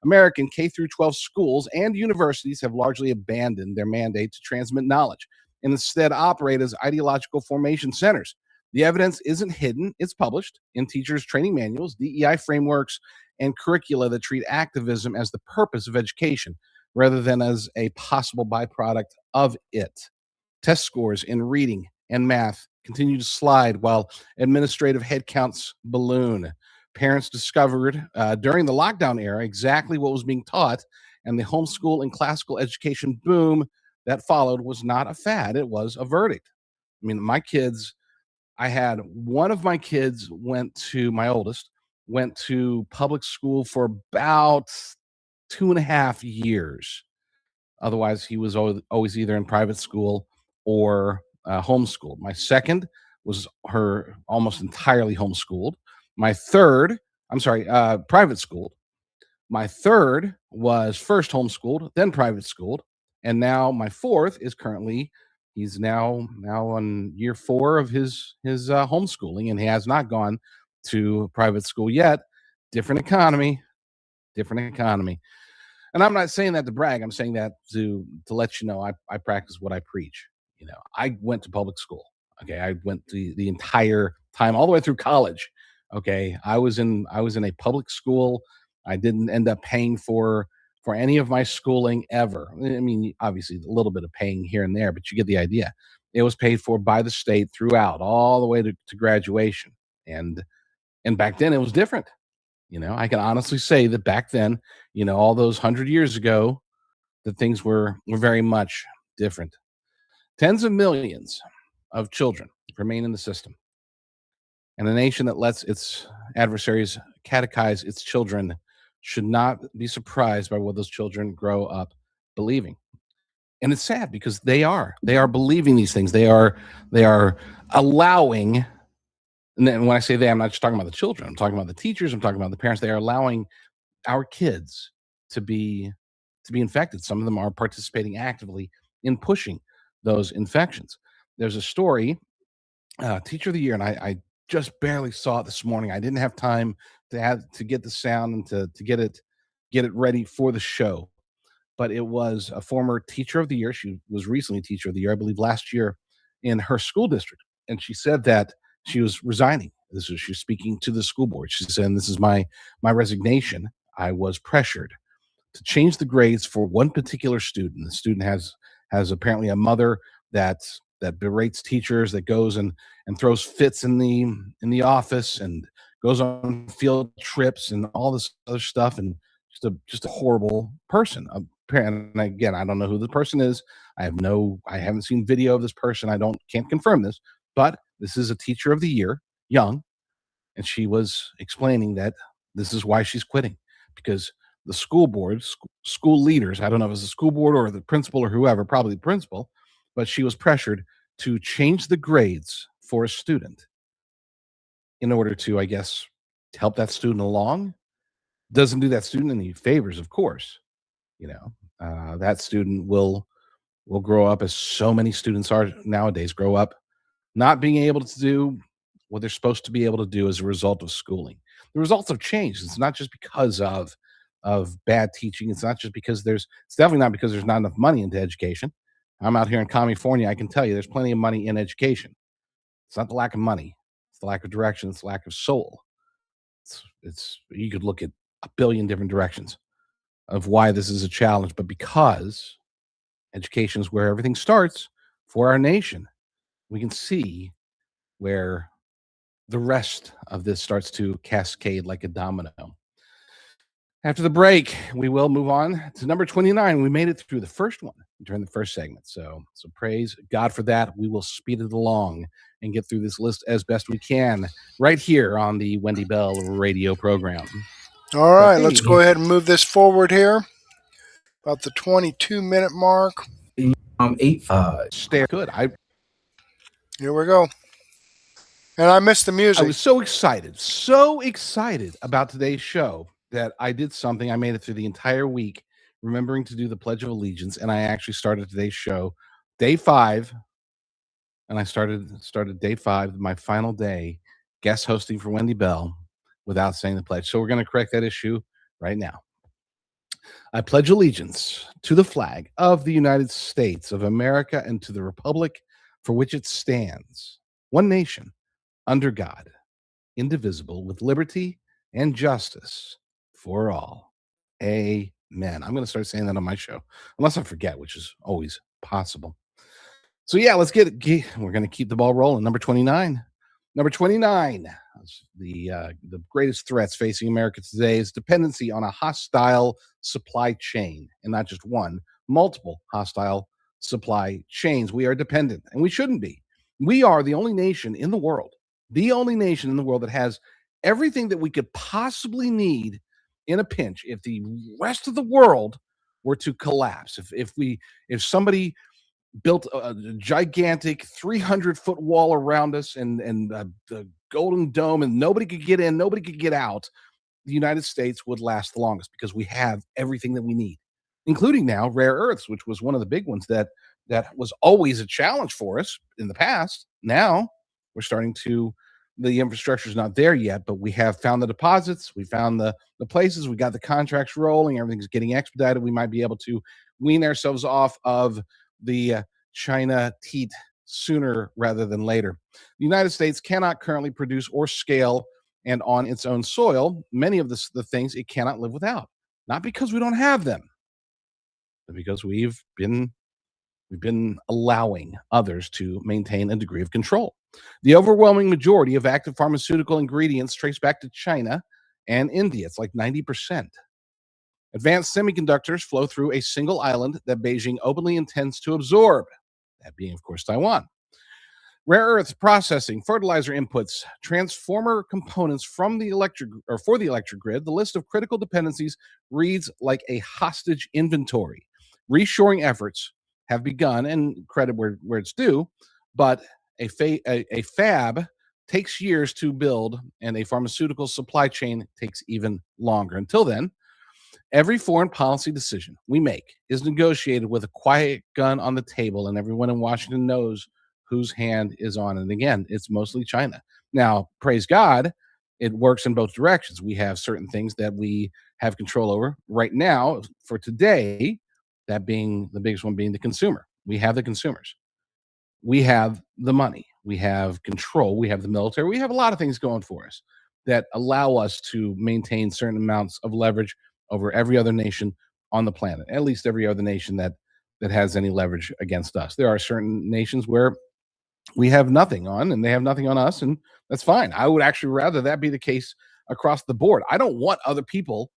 H: American K through 12 schools and universities have largely abandoned their mandate to transmit knowledge and instead operate as ideological formation centers. The evidence isn't hidden. It's published in teachers' training manuals, DEI frameworks, and curricula that treat activism as the purpose of education rather than as a possible byproduct of it. Test scores in reading and math continue to slide while administrative headcounts balloon. Parents discovered during the lockdown era exactly what was being taught, and the homeschool and classical education boom that followed was not a fad. It was a verdict. I mean, I had one of my kids my oldest, went to public school for about 2.5 years. Otherwise, he was always either in private school or homeschooled. My second was her almost entirely homeschooled. My third, private schooled. My third was first homeschooled, then private schooled. And now my fourth is he's now on year 4 of his homeschooling, and he has not gone to private school yet. Different economy. And I'm not saying that to brag. I'm saying that to let you know I practice what I preach. You know, I went to public school. Okay, I went the entire time, all the way through college. Okay, I was in a public school. I didn't end up paying for any of my schooling ever. I mean, obviously a little bit of paying here and there, but you get the idea. It was paid for by the state throughout, all the way to graduation. And back then it was different. You know, I can honestly say that back then, you know, all those 100 years ago, that things were very much different. Tens of millions of children remain in the system. And a nation that lets its adversaries catechize its children should not be surprised by what those children grow up believing. And it's sad because they are believing these things. They are allowing, and then when I say they, I'm not just talking about the children. I'm talking about the teachers. I'm talking about the parents. They are allowing our kids to be infected. Some of them are participating actively in pushing those infections. There's a story, Teacher of the Year, and I just barely saw it this morning. I didn't have time to get the sound and to get it ready for the show. But it was a former Teacher of the Year. She was recently Teacher of the Year, I believe last year, in her school district. And she said that she was resigning. She was speaking to the school board. She said, "This is my resignation. I was pressured to change the grades for one particular student. The student has apparently a mother that berates teachers, that goes and throws fits in the office and goes on field trips and all this other stuff, and just a horrible person." And again, I don't know who the person is. I haven't seen video of this person. Can't confirm this, but this is a Teacher of the Year, young, and she was explaining that this is why she's quitting, because the school board, school leaders, I don't know if it's the school board or the principal or whoever, probably the principal, but she was pressured to change the grades for a student in order to, I guess, help that student along. Doesn't do that student any favors, of course. You know, that student will grow up, as so many students are nowadays, grow up not being able to do what they're supposed to be able to do as a result of schooling. The results have changed. It's not just because of bad teaching. It's not just because it's definitely not because there's not enough money into education. I'm out here in California. I can tell you there's plenty of money in education. It's not the lack of money. It's the lack of direction. It's the lack of soul. It's you could look at a billion different directions of why this is a challenge, but because education is where everything starts for our nation, we can see where the rest of this starts to cascade like a domino. After the break, we will move on to number 29. We made it through the first one during the first segment. So praise God for that. We will speed it along and get through this list as best we can right here on the Wendy Bell radio program.
A: All right, let's go ahead and move this forward here. About the 22-minute mark.
J: 8-5.
H: Stay good.
A: Here we go. And I missed the music.
H: I was so excited about today's show that I did something. I made it through the entire week, remembering to do the Pledge of Allegiance, and I actually started today's show, day 5, and I started day 5, my final day, guest hosting for Wendy Bell, without saying the pledge. So we're going to correct that issue right now. I pledge allegiance to the flag of the United States of America and to the republic for which it stands, one nation, under God, indivisible, with liberty and justice for all. Amen. I'm going to start saying that on my show, unless I forget, which is always possible. So yeah, let's get it. We're going to keep the ball rolling. Number 29. Number 29. The greatest threats facing America today is dependency on a hostile supply chain, and not just one, multiple hostile supply chains. We are dependent, and we shouldn't be. We are the only nation in the world that has everything that we could possibly need in a pinch if the rest of the world were to collapse. If somebody built a gigantic 300-foot wall around us and the Golden Dome, and nobody could get in, nobody could get out, the United States would last the longest because we have everything that we need, including now rare earths, which was one of the big ones that was always a challenge for us in the past. Now we're starting to, the infrastructure is not there yet, but we have found the deposits, we found the places, we got the contracts rolling, everything's getting expedited. We might be able to wean ourselves off of the China teat sooner rather than later. The United States cannot currently produce or scale, and on its own soil, many of the things it cannot live without. Not because we don't have them, but because we've been allowing others to maintain a degree of control. The overwhelming majority of active pharmaceutical ingredients trace back to China and India. It's like 90%. Advanced semiconductors flow through a single island that Beijing openly intends to absorb, that being, of course, Taiwan. Rare earths processing, fertilizer inputs, transformer components for the electric grid. The list of critical dependencies reads like a hostage inventory. Reshoring efforts have begun, and credit where it's due, but a fab takes years to build, and a pharmaceutical supply chain takes even longer. Until then, every foreign policy decision we make is negotiated with a quiet gun on the table, and everyone in Washington knows whose hand is on it. And again, it's mostly China. Now, praise God, it works in both directions. We have certain things that we have control over right now for today, that being the biggest one being the consumer. We have the consumers. We have the money. We have control. We have the military. We have a lot of things going for us that allow us to maintain certain amounts of leverage over every other nation on the planet, at least every other nation that has any leverage against us. There are certain nations where we have nothing on, and they have nothing on us, and that's fine. I would actually rather that be the case across the board. I don't want other people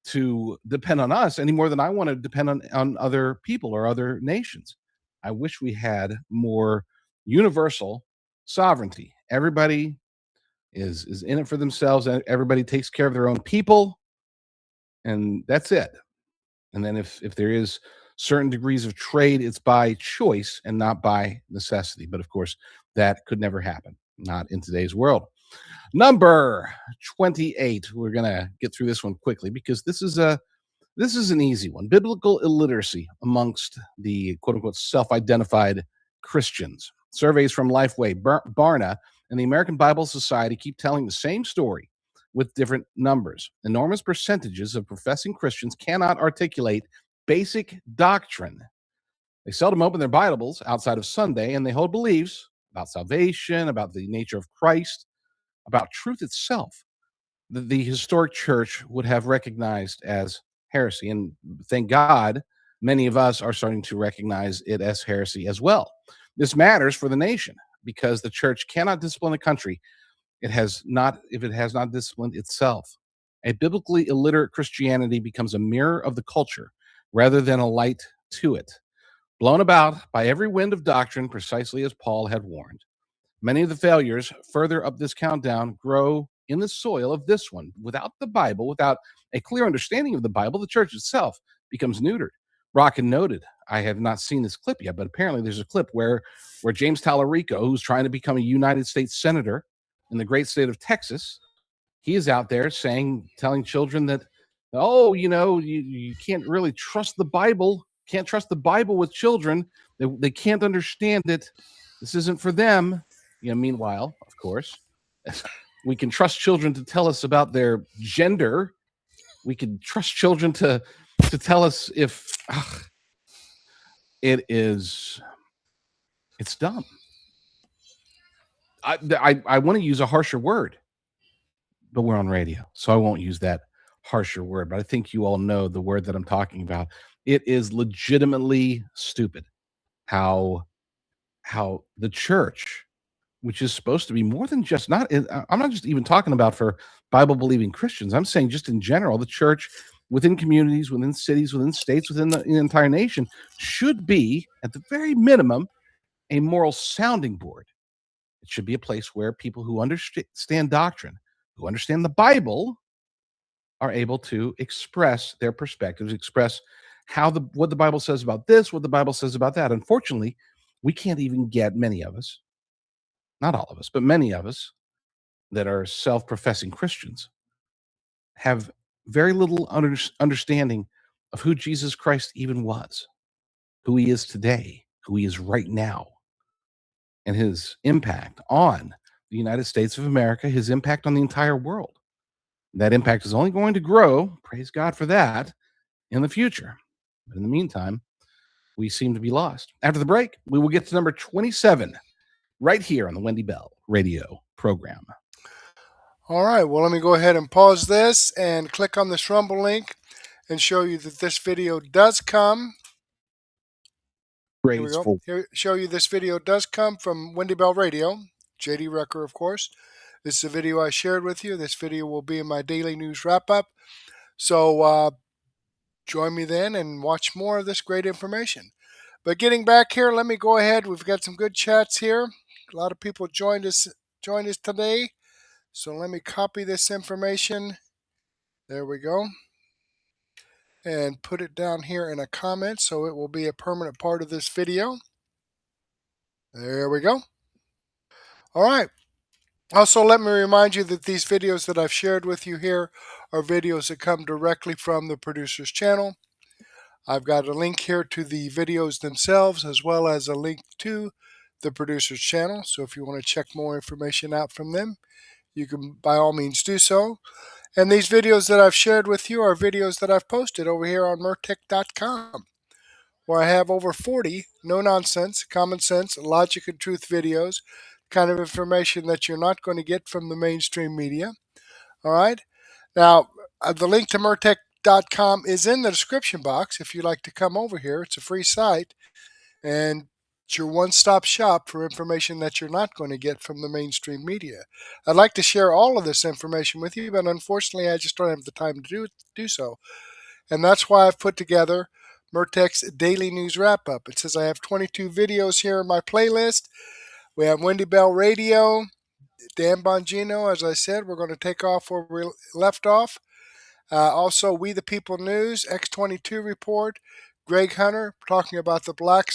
H: to depend on us any more than I want to depend on other people or other nations. I wish we had more universal sovereignty. Everybody is in it for themselves, and everybody takes care of their own people, and that's it. And then if there is certain degrees of trade, it's by choice and not by necessity. But of course, that could never happen, not in today's world. Number 28. We're gonna get through this one quickly because this is an easy one. Biblical illiteracy amongst the quote-unquote self-identified Christians. Surveys from Lifeway, Barna, and the American Bible Society keep telling the same story. with different numbers. Enormous percentages of professing Christians cannot articulate basic doctrine. They seldom open their Bibles outside of Sunday, and they hold beliefs about salvation, about the nature of Christ, about truth itself, that the historic church would have recognized as heresy. And thank God, many of us are starting to recognize it as heresy as well. This matters for the nation because the church cannot discipline a country if it has not disciplined itself. A biblically illiterate Christianity becomes a mirror of the culture rather than a light to it, blown about by every wind of doctrine, precisely as Paul had warned. Many of the failures further up this countdown grow in the soil of this one. Without the Bible, without a clear understanding of the Bible, the church itself becomes neutered. Brocken noted, I have not seen this clip yet, but apparently there's a clip where James Tallarico, who's trying to become a United States senator in the great state of Texas, he is out there telling children that, you can't really trust the Bible, can't trust the Bible with children. They can't understand it. This isn't for them. Meanwhile, of course, we can trust children to tell us about their gender. We can trust children to tell us if it's dumb. I want to use a harsher word, but we're on radio, so I won't use that harsher word. But I think you all know the word that I'm talking about. It is legitimately stupid how the church, which is supposed to be more than just I'm not just even talking about for Bible-believing Christians. I'm saying just in general, the church within communities, within cities, within states, within the entire nation should be, at the very minimum, a moral sounding board. It should be a place where people who understand doctrine, who understand the Bible, are able to express their perspectives, express what the Bible says about this, what the Bible says about that. Unfortunately, we can't even get many of us, not all of us, but many of us that are self-professing Christians have very little understanding of who Jesus Christ even was, who he is today, who he is right now, and his impact on the United States of America, his impact on the entire world. That impact is only going to grow, praise God for that, in the future. But in the meantime, we seem to be lost. After the break, we will get to number 27 right here on the Wendy Bell radio program.
A: All right, well, let me go ahead and pause this and click on this Rumble link and show you that this video does come. Here we go. Show you this video does come from Wendy Bell Radio, JD Rucker, of course. This is a video I shared with you. This video will be in my daily news wrap-up. So join me then and watch more of this great information. But getting back here, let me go ahead. We've got some good chats here. A lot of people joined us today. So let me copy this information. There we go. And put it down here in a comment so it will be a permanent part of this video. There we go. All right. Also, let me remind you that these videos that I've shared with you here are videos that come directly from the producer's channel. I've got a link here to the videos themselves as well as a link to the producer's channel. So if you want to check more information out from them, you can by all means do so. And these videos that I've shared with you are videos that I've posted over here on Murtech.com, where I have over 40 no-nonsense, common sense, logic and truth videos, kind of information that you're not going to get from the mainstream media. All right. Now, the link to Murtech.com is in the description box if you'd like to come over here. It's a free site, and it's your one-stop shop for information that you're not going to get from the mainstream media. I'd like to share all of this information with you, but unfortunately, I just don't have the time to do so. And that's why I've put together Murtech's Daily News Wrap-Up. It says I have 22 videos here in my playlist. We have Wendy Bell Radio, Dan Bongino, as I said. We're going to take off where we left off. Also, We the People News, X22 Report, Greg Hunter talking about the Black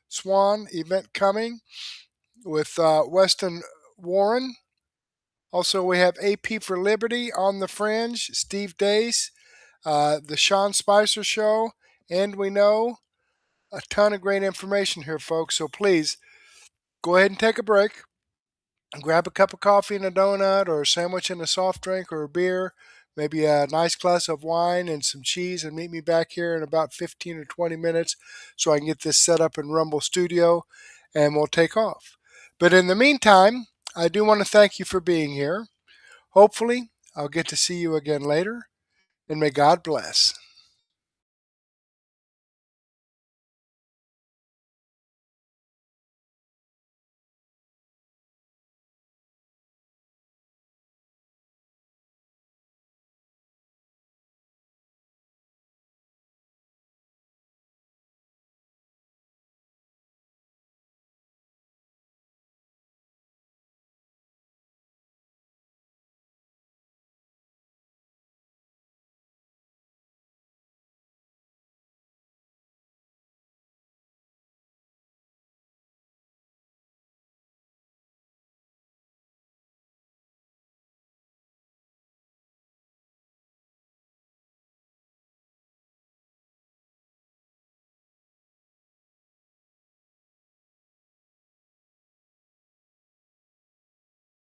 A: Swan event coming with Weston Warren. Also, we have AP for Liberty, On the Fringe, Steve Dace, the Sean Spicer Show, and we know a ton of great information here, folks. So please go ahead and take a break. grab a cup of coffee and a donut, or a sandwich and a soft drink, or a beer, maybe a nice glass of wine and some cheese, and meet me back here in about 15 or 20 minutes so I can get this set up in Rumble Studio and we'll take off. But in the meantime, I do want to thank you for being here. Hopefully, I'll get to see you again later, and may God bless.